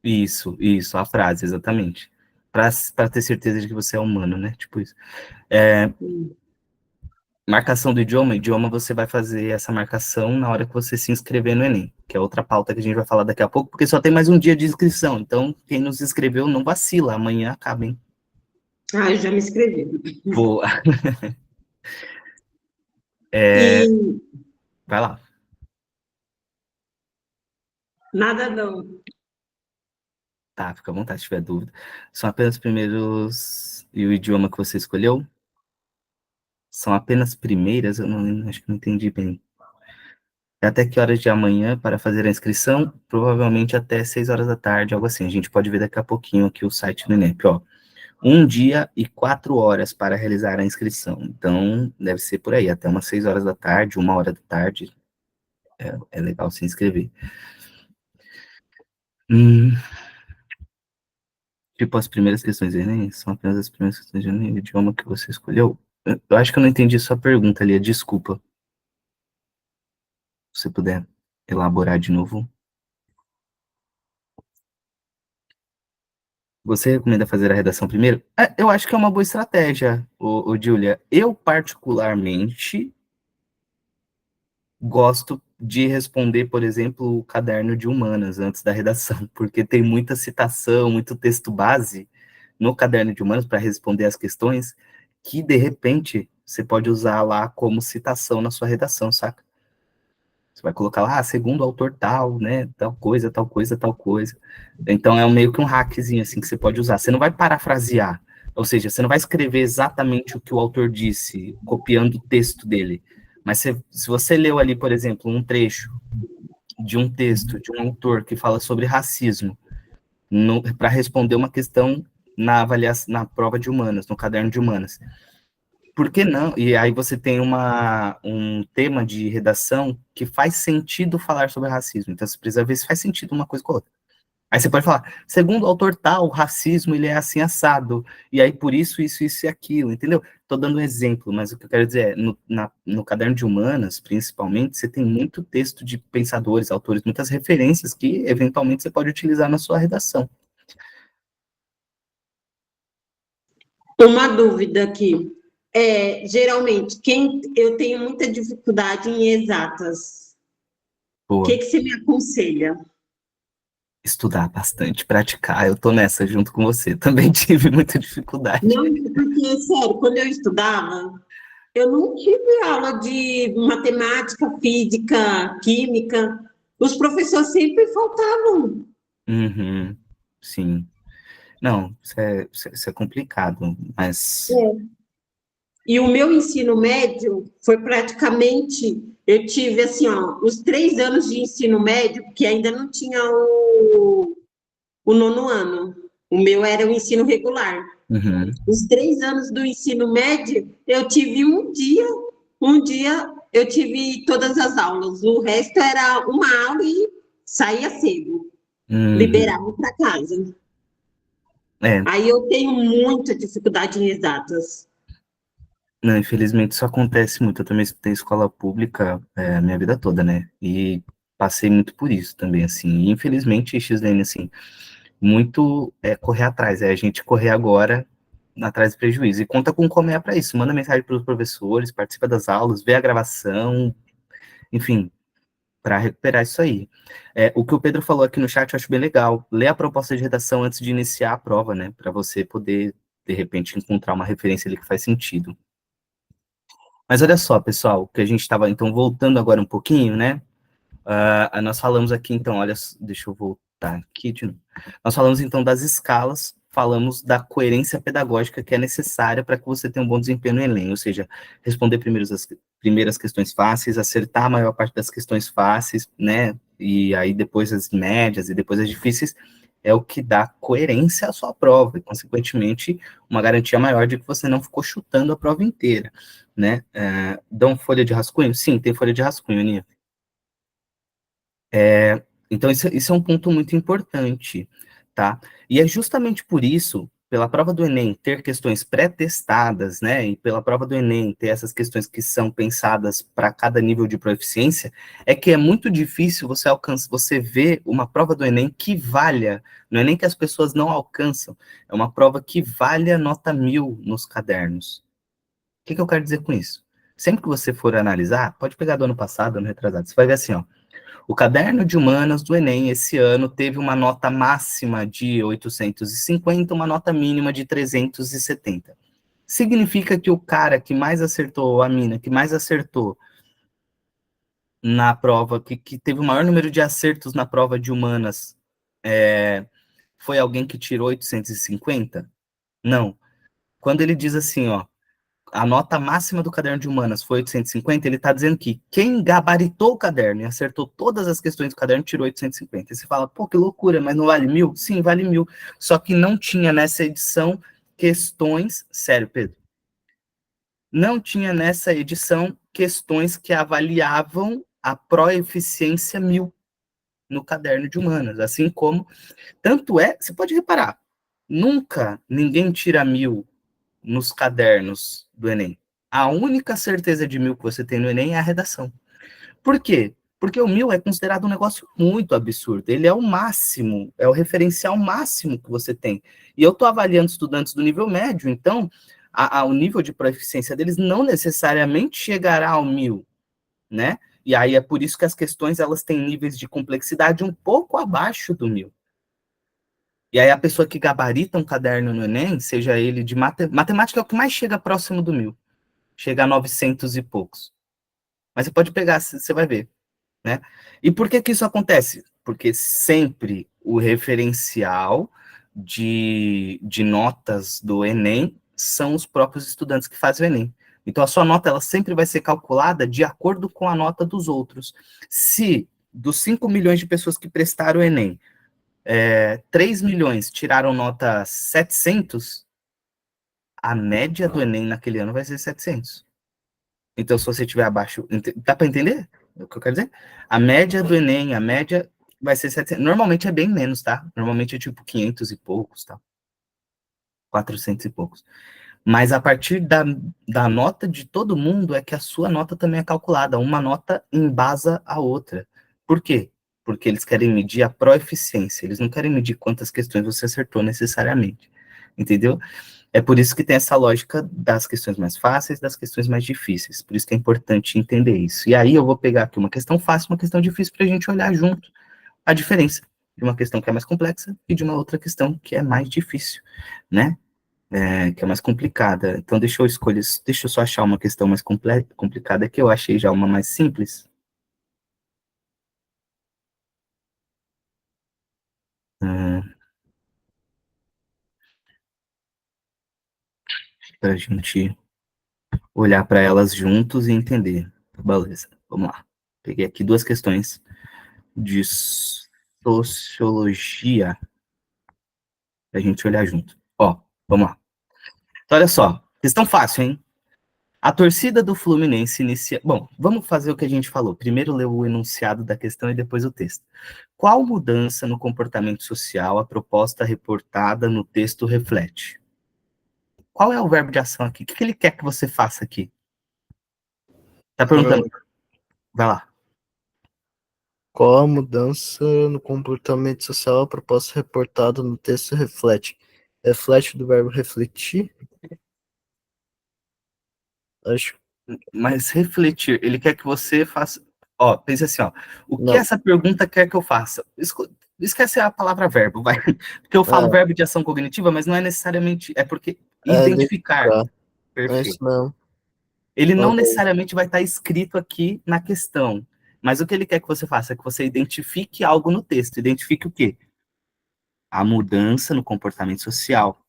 Isso, a frase, exatamente. Para ter certeza de que você é humano, né? Tipo isso. Marcação do idioma você vai fazer essa marcação na hora que você se inscrever no Enem, que é outra pauta que a gente vai falar daqui a pouco, porque só tem mais um dia de inscrição, então quem não se inscreveu não vacila, amanhã acaba, hein? Ah, eu já me inscrevi. Boa. E Vai lá. nada não. Tá, fica à vontade se tiver dúvida. São apenas primeiros... E o idioma que você escolheu? São apenas primeiras? Eu não acho que não entendi bem. Até que horas de amanhã para fazer a inscrição? Provavelmente até 6 horas da tarde, algo assim. A gente pode ver daqui a pouquinho aqui o site do INEP, ó. 1 dia e 4 horas para realizar a inscrição. Então, deve ser por aí, até umas 6 horas da tarde, 1 hora da tarde. É legal se inscrever. Tipo, as primeiras questões do Enem, são apenas as primeiras questões do Enem, o idioma que você escolheu. Eu acho que eu não entendi sua pergunta ali, desculpa. Se você puder elaborar de novo. Você recomenda fazer a redação primeiro? Eu acho que é uma boa estratégia, Júlia. Eu, particularmente, gosto de responder, por exemplo, o caderno de humanas antes da redação, porque tem muita citação, muito texto base no caderno de humanas para responder as questões, que de repente você pode usar lá como citação na sua redação, saca? Você vai colocar lá, segundo o autor tal, né, tal coisa, tal coisa, tal coisa. Então é meio que um hackzinho assim que você pode usar. Você não vai parafrasear, ou seja, você não vai escrever exatamente o que o autor disse, copiando o texto dele. Mas se você leu ali, por exemplo, um trecho de um texto de um autor que fala sobre racismo, para responder uma questão na avaliação, na prova de humanas, no caderno de humanas. Por que não? E aí você tem um tema de redação que faz sentido falar sobre racismo. Então você precisa ver se faz sentido uma coisa com a outra. Aí você pode falar, segundo o autor tal, o racismo ele é assim assado, e aí por isso e aquilo, entendeu? Estou dando um exemplo, mas o que eu quero dizer é, no caderno de humanas, principalmente, você tem muito texto de pensadores, autores, muitas referências que, eventualmente, você pode utilizar na sua redação. Uma dúvida aqui. Geralmente, eu tenho muita dificuldade em exatas. O Boa. que você me aconselha? Estudar bastante, praticar, eu tô nessa junto com você, também tive muita dificuldade. Não, porque, sério, quando eu estudava, eu não tive aula de matemática, física, química. Os professores sempre faltavam. Uhum, sim. Não, isso é complicado, mas... E o meu ensino médio foi praticamente, eu tive assim, ó, os 3 anos de ensino médio, porque ainda não tinha o nono ano. O meu era o ensino regular. Uhum. Os 3 anos do ensino médio, eu tive um dia eu tive todas as aulas. O resto era uma aula e saía cedo, liberava para casa. É, Aí eu tenho muita dificuldade em exatas. não, infelizmente isso acontece muito. Eu também estudei escola pública a minha vida toda, né? E passei muito por isso também, assim. E infelizmente, XN, assim, muito correr atrás. É a gente correr agora atrás do prejuízo. E conta com o Comea para isso. Manda mensagem para os professores, participa das aulas, vê a gravação, enfim, para recuperar isso aí. O que o Pedro falou aqui no chat eu acho bem legal. Lê a proposta de redação antes de iniciar a prova, né? Para você poder, de repente, encontrar uma referência ali que faz sentido. Mas olha só, pessoal, que a gente estava, então, voltando agora um pouquinho, né? Nós falamos aqui, então, olha, deixa eu voltar aqui de novo. Nós falamos, então, das escalas, falamos da coerência pedagógica que é necessária para que você tenha um bom desempenho no Enem, ou seja, responder as primeiras questões fáceis, acertar a maior parte das questões fáceis, né? E aí depois as médias e depois as difíceis, é o que dá coerência à sua prova, e, consequentemente, uma garantia maior de que você não ficou chutando a prova inteira, né? Dão folha de rascunho? Sim, tem folha de rascunho, Aninha. Então, isso é um ponto muito importante, tá? E é justamente por isso, pela prova do Enem ter questões pré-testadas, né, e pela prova do Enem ter essas questões que são pensadas para cada nível de proficiência, é que é muito difícil você ver uma prova do Enem que valha, não é nem que as pessoas não alcançam, é uma prova que valha nota 1000 nos cadernos. O que eu quero dizer com isso? Sempre que você for analisar, pode pegar do ano passado, ano retrasado, você vai ver assim, ó, o caderno de humanas do Enem esse ano teve uma nota máxima de 850, uma nota mínima de 370. Significa que o cara que mais acertou, a mina que mais acertou na prova, que teve o maior número de acertos na prova de humanas, foi alguém que tirou 850? Não. Quando ele diz assim, ó, a nota máxima do caderno de humanas foi 850, ele está dizendo que quem gabaritou o caderno e acertou todas as questões do caderno tirou 850. E você fala, pô, que loucura, mas não vale 1000? Sim, vale 1000. Só que não tinha nessa edição questões... Sério, Pedro. Não tinha nessa edição questões que avaliavam a proeficiência 1000 no caderno de humanas. Assim como... Tanto é, você pode reparar, nunca ninguém tira 1000 nos cadernos do Enem. A única certeza de 1000 que você tem no Enem é a redação. Por quê? Porque o 1000 é considerado um negócio muito absurdo. Ele é o máximo, é o referencial máximo que você tem. E eu estou avaliando estudantes do nível médio, então o nível de proficiência deles não necessariamente chegará ao 1000, né? E aí é por isso que as questões elas têm níveis de complexidade um pouco abaixo do 1000. E aí a pessoa que gabarita um caderno no Enem, seja ele de matemática é o que mais chega próximo do 1000. Chega a 900 e poucos. Mas você pode pegar, você vai ver, né? E por que que isso acontece? Porque sempre o referencial de notas do Enem são os próprios estudantes que fazem o Enem. Então, a sua nota ela sempre vai ser calculada de acordo com a nota dos outros. Se dos 5 milhões de pessoas que prestaram o Enem, 3 milhões tiraram nota 700, a média do Enem naquele ano vai ser 700. Então, se você tiver abaixo... Dá para entender o que eu quero dizer? A média do Enem, a média vai ser 700. Normalmente é bem menos, tá? Normalmente é tipo 500 e poucos, tá? 400 e poucos. Mas a partir da nota de todo mundo é que a sua nota também é calculada. Uma nota embasa a outra. Por quê? Porque eles querem medir a proeficiência. Eles não querem medir quantas questões você acertou necessariamente. Entendeu? É por isso que tem essa lógica das questões mais fáceis, das questões mais difíceis. Por isso que é importante entender isso. E aí eu vou pegar aqui uma questão fácil, uma questão difícil, para a gente olhar junto a diferença de uma questão que é mais complexa e de uma outra questão que é mais difícil, né? Que é mais complicada. Então, deixa eu só achar uma questão mais complicada, que eu achei já uma mais simples. Para a gente olhar para elas juntos e entender. Beleza, vamos lá. Peguei aqui duas questões de sociologia para a gente olhar junto. Ó, vamos lá. Então, olha só, questão fácil, hein? A torcida do Fluminense inicia... Bom, vamos fazer o que a gente falou. Primeiro ler o enunciado da questão e depois o texto. Qual mudança no comportamento social a proposta reportada no texto reflete? Qual é o verbo de ação aqui? O que ele quer que você faça aqui? Tá perguntando. Vai lá. Qual a mudança no comportamento social a proposta reportada no texto reflete? Reflete do verbo refletir? Acho. Mas refletir, ele quer que você faça... Ó, pense assim, ó. O que Não. essa pergunta quer que eu faça? Esquece a palavra verbo, vai. Porque eu falo verbo de ação cognitiva, mas não é necessariamente... É porque identificar. Perfeito. É isso mesmo. Ele não necessariamente vai estar escrito aqui na questão, mas o que ele quer que você faça é que você identifique algo no texto. Identifique o quê? A mudança no comportamento social,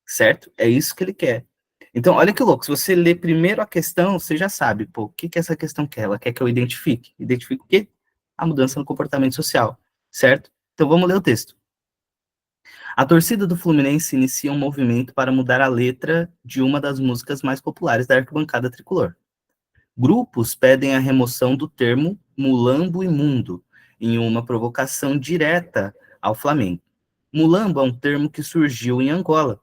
certo? É isso que ele quer. Então, olha que louco, se você ler primeiro a questão, você já sabe, pô, o que que essa questão quer? Ela quer que eu identifique. Identifique o quê? A mudança no comportamento social, certo? Então, vamos ler o texto. A torcida do Fluminense inicia um movimento para mudar a letra de uma das músicas mais populares da arquibancada tricolor. Grupos pedem a remoção do termo mulambo imundo, em uma provocação direta ao Flamengo. Mulambo é um termo que surgiu em Angola,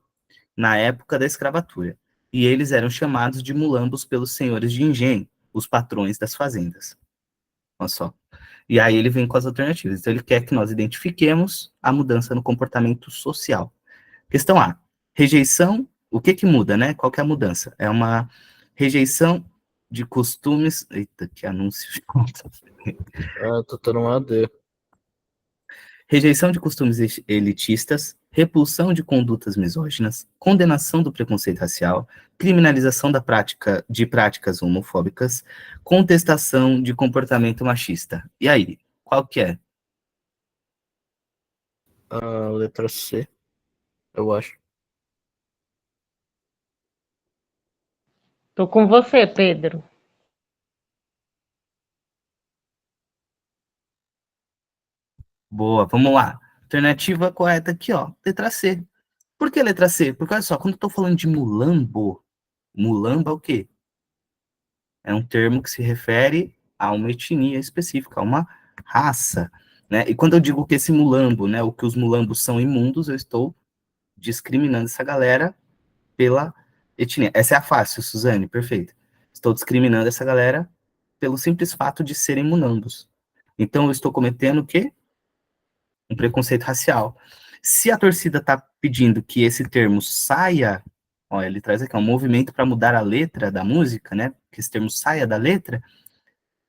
na época da escravatura, e eles eram chamados de mulambos pelos senhores de engenho, os patrões das fazendas. Olha só. E aí ele vem com as alternativas. Então ele quer que nós identifiquemos a mudança no comportamento social. Questão A. Rejeição. O que que muda, né? Qual que é a mudança? É uma rejeição de costumes... Eita, que anúncio. Tô tendo um AD. Rejeição de costumes elitistas, repulsão de condutas misóginas, condenação do preconceito racial, criminalização de práticas homofóbicas, contestação de comportamento machista. E aí, qual que é? A letra C, eu acho. Tô com você, Pedro. Boa, vamos lá. Alternativa correta aqui, ó, letra C. Por que letra C? Porque olha só, quando eu tô falando de mulambo, mulambo é o quê? É um termo que se refere a uma etnia específica, a uma raça, né? E quando eu digo que esse mulambo, né, o que os mulambos são imundos, eu estou discriminando essa galera pela etnia. Essa é a fácil, Suzane, perfeito. Estou discriminando essa galera pelo simples fato de serem mulambos. Então eu estou cometendo o quê? Um preconceito racial. Se a torcida está pedindo que esse termo saia, ó, ele traz aqui um movimento para mudar a letra da música, né? Que esse termo saia da letra.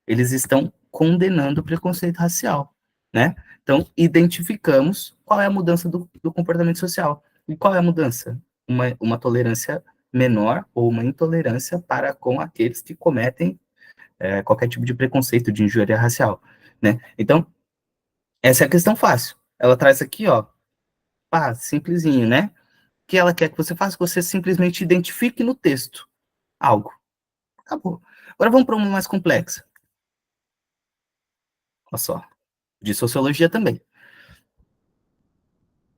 eles estão condenando o preconceito racial, né? Então, identificamos qual é a mudança do comportamento social. E qual é a mudança? Uma tolerância menor ou uma intolerância para com aqueles que cometem qualquer tipo de preconceito, de injúria racial, né? Então, essa é a questão fácil. Ela traz aqui, ó, pá, simplesinho, né? O que ela quer que você faça, que você simplesmente identifique no texto algo. Acabou. Agora vamos para uma mais complexa. Olha só. De sociologia também.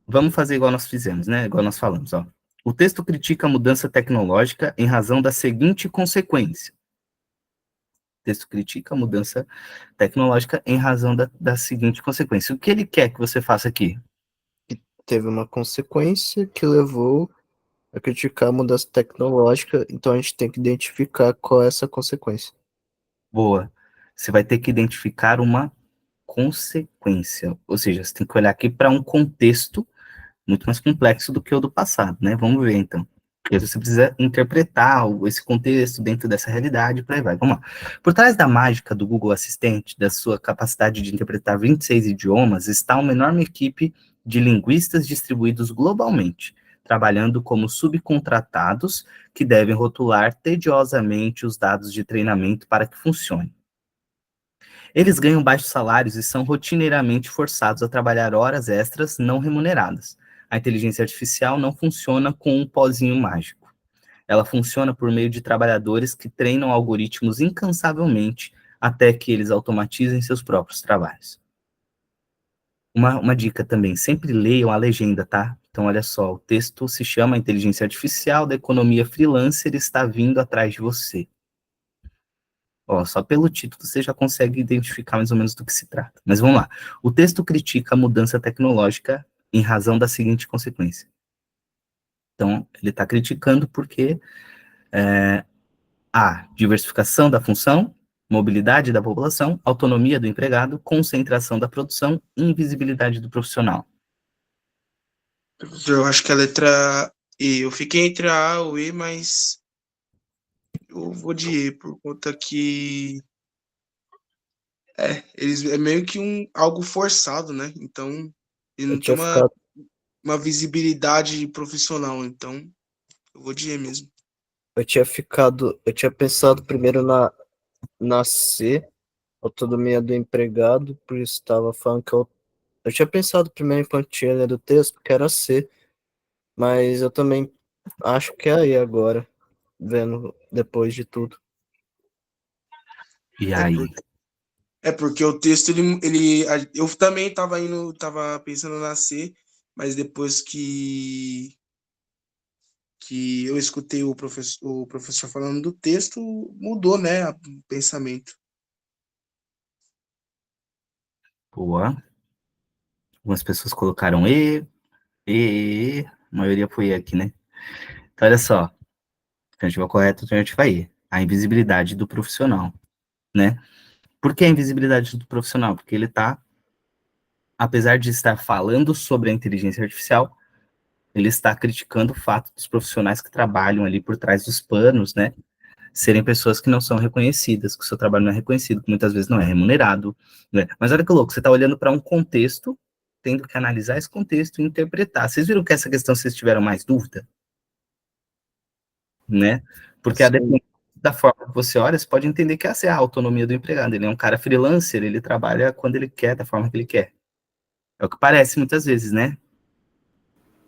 Vamos fazer igual nós fizemos, né? Igual nós falamos, ó. O texto critica a mudança tecnológica em razão da seguinte consequência. O texto critica a mudança tecnológica em razão da seguinte consequência. O que ele quer que você faça aqui? Teve uma consequência que levou a criticar a mudança tecnológica, então a gente tem que identificar qual é essa consequência. Boa. Você vai ter que identificar uma consequência. Ou seja, você tem que olhar aqui para um contexto muito mais complexo do que o do passado, né? Vamos ver, então. Porque você precisa interpretar esse contexto dentro dessa realidade, por aí vai. Vamos lá. Por trás da mágica do Google Assistente, da sua capacidade de interpretar 26 idiomas, está uma enorme equipe de linguistas distribuídos globalmente, trabalhando como subcontratados que devem rotular tediosamente os dados de treinamento para que funcione. Eles ganham baixos salários e são rotineiramente forçados a trabalhar horas extras não remuneradas. A inteligência artificial não funciona com um pozinho mágico. Ela funciona por meio de trabalhadores que treinam algoritmos incansavelmente até que eles automatizem seus próprios trabalhos. Uma dica também, sempre leiam a legenda, tá? Então, olha só, o texto se chama Inteligência Artificial da Economia Freelancer está vindo atrás de você. Ó, só pelo título você já consegue identificar mais ou menos do que se trata. Mas vamos lá. O texto critica a mudança tecnológica em razão da seguinte consequência. Então, ele está criticando porque a diversificação da função, mobilidade da população, autonomia do empregado, concentração da produção e invisibilidade do profissional. Professor, eu acho que a letra E. Eu fiquei entre a A e o E, mas eu vou de E, por conta que eles é meio que algo forçado, né? Então, ele Eu não tem tinha ficado, uma visibilidade profissional, então eu vou de E mesmo. eu tinha pensado primeiro na C, autonomia do empregado, por isso estava falando que eu tinha pensado primeiro enquanto tinha lido o texto, que era C, mas eu também acho que é aí agora, vendo depois de tudo. E É, aí? porque o texto, eu também tava pensando na C, mas depois que eu escutei o professor falando do texto, mudou, né, o pensamento. Boa. Algumas pessoas colocaram a maioria foi E aqui, né? Então, olha só. Alternativa correta, alternativa E. A invisibilidade do profissional, né? Por que a invisibilidade do profissional? Porque ele está, apesar de estar falando sobre a inteligência artificial, ele está criticando o fato dos profissionais que trabalham ali por trás dos panos, né? Serem pessoas que não são reconhecidas, que o seu trabalho não é reconhecido, que muitas vezes não é remunerado, né? Mas olha que louco, você está olhando para um contexto, tendo que analisar esse contexto e interpretar. Vocês viram que essa questão vocês tiveram mais dúvida? Né? Porque a Sim. depender da forma que você olha, você pode entender que essa é a autonomia do empregado. Ele é um cara freelancer, ele trabalha quando ele quer, da forma que ele quer. É o que parece muitas vezes, né?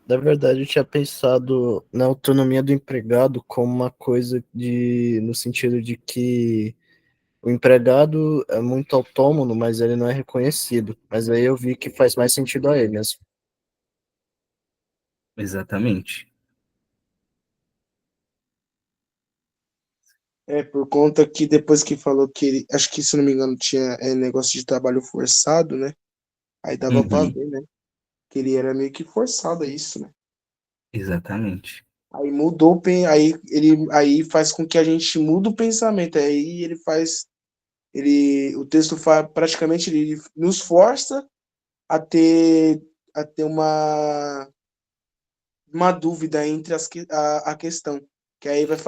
Na verdade, eu tinha pensado na autonomia do empregado como uma coisa no sentido de que o empregado é muito autônomo, mas ele não é reconhecido. Mas aí eu vi que faz mais sentido a ele mesmo. Exatamente. Por conta que depois que falou que ele, acho que se não me engano tinha negócio de trabalho forçado, né? Aí dava pra Uhum, ver, né? Que ele era meio que forçado a isso, né? exatamente. Aí mudou, aí faz com que a gente mude o pensamento. Aí o texto praticamente ele nos força a ter uma dúvida entre a questão, que aí vai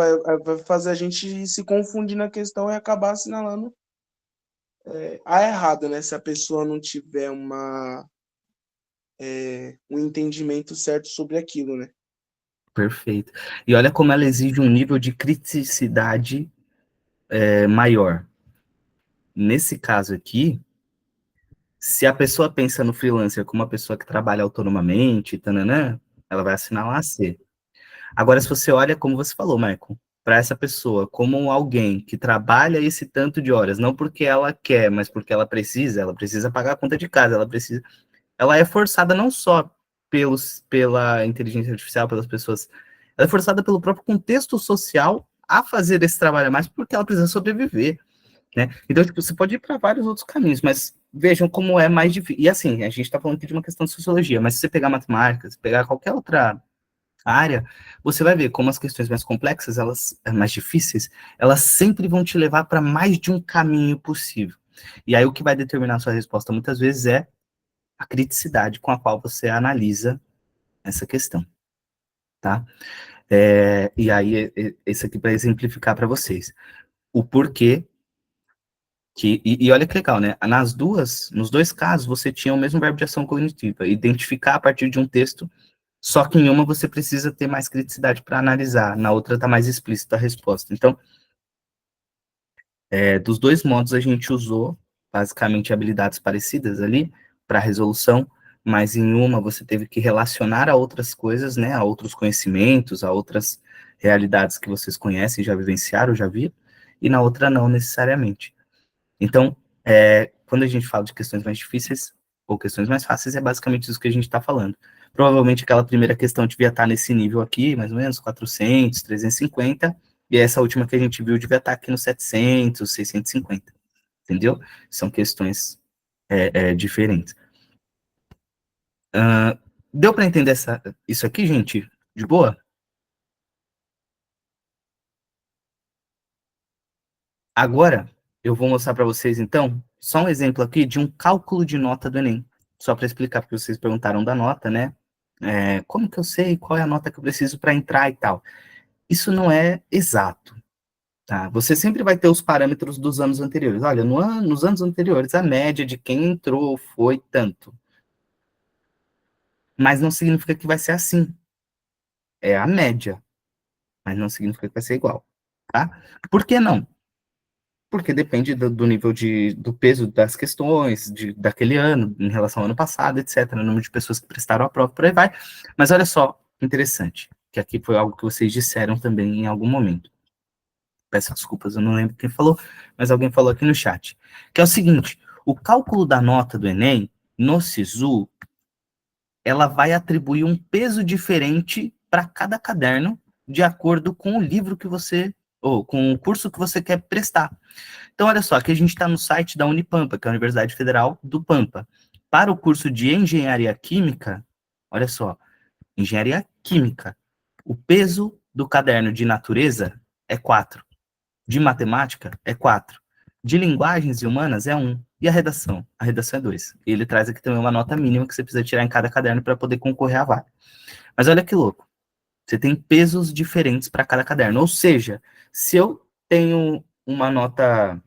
fazer a gente se confundir na questão e acabar assinalando há errado, né? Se a pessoa não tiver um entendimento certo sobre aquilo, né? Perfeito. E olha como ela exige um nível de criticidade maior. Nesse caso aqui, se a pessoa pensa no freelancer como uma pessoa que trabalha autonomamente, tananã, ela vai assinar um AC. Agora, se você olha, como você falou, Michael, para essa pessoa como alguém que trabalha esse tanto de horas, não porque ela quer, mas porque ela precisa pagar a conta de casa, ela é forçada não só pela inteligência artificial, pelas pessoas, ela é forçada pelo próprio contexto social a fazer esse trabalho a mais porque ela precisa sobreviver, né? Então, tipo, você pode ir para vários outros caminhos, mas vejam como é mais difícil. E assim, a gente está falando aqui de uma questão de sociologia, mas se você pegar matemática, se pegar qualquer outra área, você vai ver como as questões mais complexas, mais difíceis, elas sempre vão te levar para mais de um caminho possível. E aí o que vai determinar a sua resposta muitas vezes é a criticidade com a qual você analisa essa questão, tá? E aí, esse aqui para exemplificar para vocês. O porquê e olha que legal, né? Nos dois casos, você tinha o mesmo verbo de ação cognitiva, identificar a partir de um texto, só que em uma você precisa ter mais criticidade para analisar, na outra está mais explícita a resposta. Então, dos dois modos a gente usou basicamente habilidades parecidas ali para resolução, mas em uma você teve que relacionar a outras coisas, né, a outros conhecimentos, a outras realidades que vocês conhecem, já vivenciaram, já viram, e na outra não necessariamente. Então, quando a gente fala de questões mais difíceis ou questões mais fáceis, é basicamente isso que a gente está falando. Provavelmente aquela primeira questão devia estar nesse nível aqui, mais ou menos, 400, 350, e essa última que a gente viu devia estar aqui no 700, 650, entendeu? São questões diferentes. Deu para entender isso aqui, gente? De boa? Agora, eu vou mostrar para vocês, então, só um exemplo aqui de um cálculo de nota do Enem. Só para explicar, porque vocês perguntaram da nota, né? Como que eu sei qual é a nota que eu preciso para entrar e tal? Isso não é exato, tá? Você sempre vai ter os parâmetros dos anos anteriores. Olha, nos anos anteriores, a média de quem entrou foi tanto. Mas não significa que vai ser assim. É a média, mas não significa que vai ser igual, tá? Por que não? Porque depende do nível do peso das questões, daquele ano, em relação ao ano passado, etc., o número de pessoas que prestaram a prova, por aí vai. Mas olha só, interessante, que aqui foi algo que vocês disseram também em algum momento. Peço desculpas, eu não lembro quem falou, mas alguém falou aqui no chat, que é o seguinte, o cálculo da nota do Enem, no SISU, ela vai atribuir um peso diferente para cada caderno, de acordo com o livro que você, ou com o curso que você quer prestar. Então, olha só, aqui a gente está no site da Unipampa, que é a Universidade Federal do Pampa. Para o curso de Engenharia Química, olha só, Engenharia Química, o peso do caderno de natureza é 4, de matemática é 4, de linguagens e humanas é 1, e a redação? A redação é 2. E ele traz aqui também uma nota mínima que você precisa tirar em cada caderno para poder concorrer à vaga. Mas olha que louco, você tem pesos diferentes para cada caderno, ou seja, se eu tenho uma nota...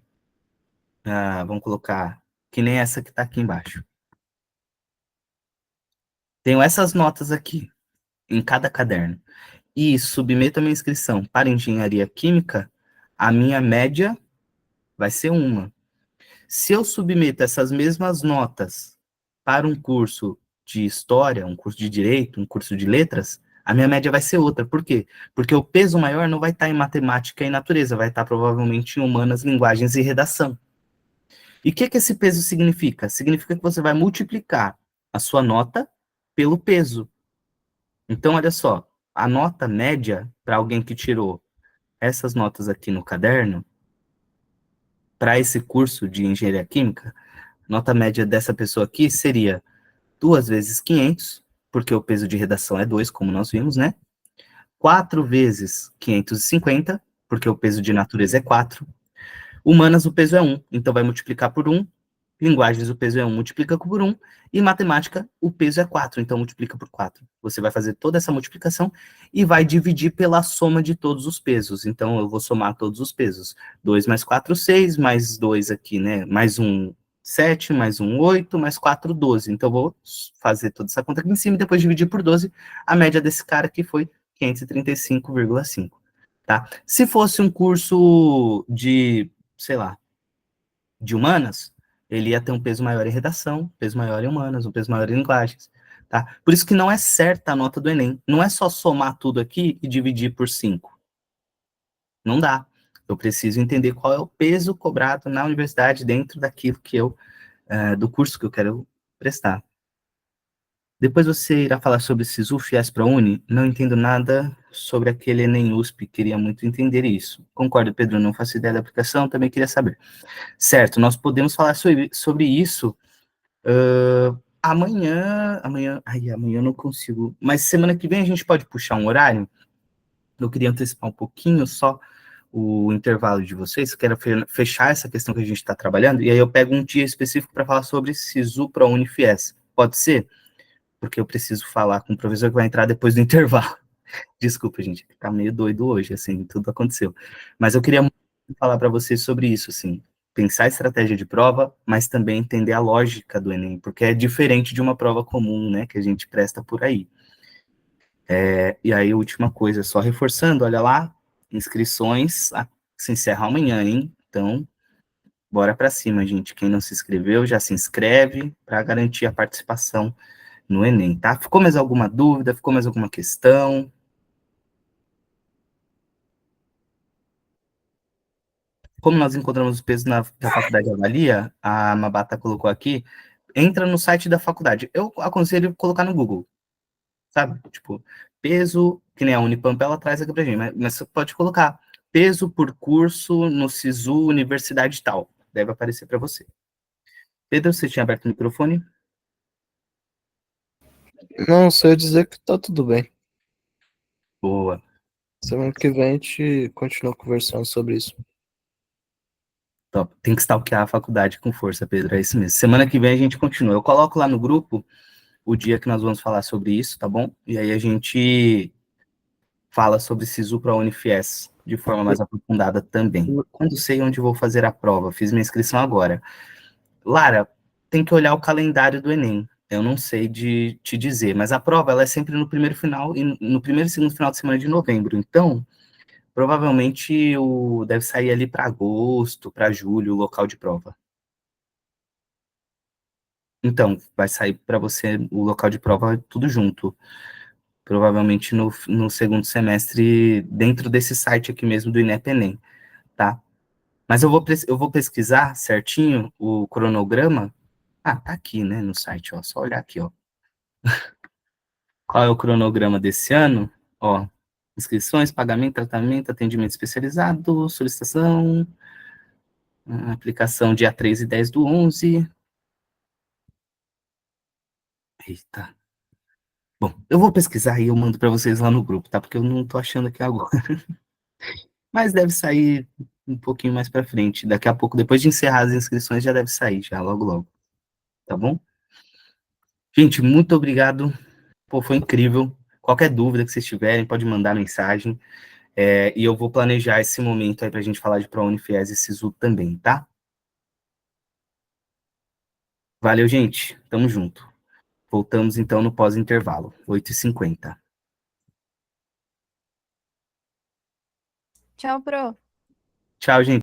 vamos colocar que nem essa que está aqui embaixo. Tenho essas notas aqui, em cada caderno, e submeto a minha inscrição para engenharia química, a minha média vai ser 1. Se eu submeto essas mesmas notas para um curso de história, um curso de direito, um curso de letras, a minha média vai ser outra. Por quê? Porque o peso maior não vai estar em matemática e natureza, vai estar provavelmente em humanas, linguagens e redação. E o que esse peso significa? Significa que você vai multiplicar a sua nota pelo peso. Então, olha só, a nota média para alguém que tirou essas notas aqui no caderno, para esse curso de engenharia química, nota média dessa pessoa aqui seria 2 vezes 500, porque o peso de redação é 2, como nós vimos, né? 4 vezes 550, porque o peso de natureza é 4. Humanas, o peso é 1, então vai multiplicar por 1, Linguagens, o peso é 1, multiplica por 1. E matemática, o peso é 4, então multiplica por 4. Você vai fazer toda essa multiplicação e vai dividir pela soma de todos os pesos. Então, eu vou somar todos os pesos. 2 mais 4, 6, mais 2 aqui, né? Mais 1, 7, mais 1, 8, mais 4, 12. Então, eu vou fazer toda essa conta aqui em cima e depois dividir por 12. A média desse cara aqui foi 535,5, tá? Se fosse um curso de, sei lá, de humanas, ele ia ter um peso maior em redação, peso maior em humanas, um peso maior em linguagens, tá? Por isso que não é certa a nota do Enem. Não é só somar tudo aqui e dividir por 5. Não dá. Eu preciso entender qual é o peso cobrado na universidade dentro daquilo que eu, do curso que eu quero prestar. Depois você irá falar sobre SISU, FIES, ProUni. Não entendo nada sobre aquele Enem USP, queria muito entender isso. Concordo, Pedro, não faço ideia da aplicação, também queria saber. Certo, nós podemos falar sobre isso amanhã eu não consigo, mas semana que vem a gente pode puxar um horário. Eu queria antecipar um pouquinho só o intervalo de vocês, eu quero fechar essa questão que a gente está trabalhando, e aí eu pego um dia específico para falar sobre SISU, ProUni, FIES. Pode ser? Porque eu preciso falar com o professor que vai entrar depois do intervalo. Desculpa, gente, tá meio doido hoje, assim, tudo aconteceu. Mas eu queria muito falar para vocês sobre isso, assim, pensar a estratégia de prova, mas também entender a lógica do Enem, porque é diferente de uma prova comum, né, que a gente presta por aí. E aí, última coisa, só reforçando, olha lá, inscrições se encerram amanhã, hein? Então, bora para cima, gente. Quem não se inscreveu, já se inscreve para garantir a participação no Enem, tá? Ficou mais alguma dúvida? Ficou mais alguma questão? Como nós encontramos os pesos da faculdade Avalia, a Mabata colocou aqui, entra no site da faculdade. Eu aconselho colocar no Google, sabe? Tipo, peso, que nem a Unipamp, ela traz aqui pra gente, mas você pode colocar peso por curso no SISU Universidade tal. Deve aparecer para você. Pedro, você tinha aberto o microfone? Não, só ia dizer que tá tudo bem. Boa. Semana que vem a gente continua conversando sobre isso. Top. Tem que stalkear a faculdade com força, Pedro, é isso mesmo. Semana que vem a gente continua. Eu coloco lá no grupo o dia que nós vamos falar sobre isso, tá bom? E aí a gente fala sobre SISU para a Unifies de forma mais aprofundada também. Quando sei onde vou fazer a prova, fiz minha inscrição agora. Lara, tem que olhar o calendário do Enem. Eu não sei de te dizer, mas a prova ela é sempre no primeiro e segundo final de semana de novembro. Então, provavelmente deve sair ali para agosto, para julho, o local de prova. Então, vai sair para você o local de prova tudo junto. Provavelmente no segundo semestre, dentro desse site aqui mesmo do INEP Enem, tá? Mas eu vou pesquisar certinho o cronograma. Ah, tá aqui, né, no site, ó. Só olhar aqui, ó. Qual é o cronograma desse ano? Ó, inscrições, pagamento, tratamento, atendimento especializado, solicitação, aplicação dia 3 e 10 do 11. Eita. Bom, eu vou pesquisar e eu mando para vocês lá no grupo, tá? Porque eu não tô achando aqui agora. Mas deve sair um pouquinho mais para frente. Daqui a pouco, depois de encerrar as inscrições, já deve sair, já logo logo. Tá bom? Gente, muito obrigado. Pô, foi incrível. Qualquer dúvida que vocês tiverem, pode mandar mensagem. E eu vou planejar esse momento aí para a gente falar de ProUni, FIES e SISU também, tá? Valeu, gente. Tamo junto. Voltamos então no pós-intervalo, 8h50. Tchau, Pro. Tchau, gente.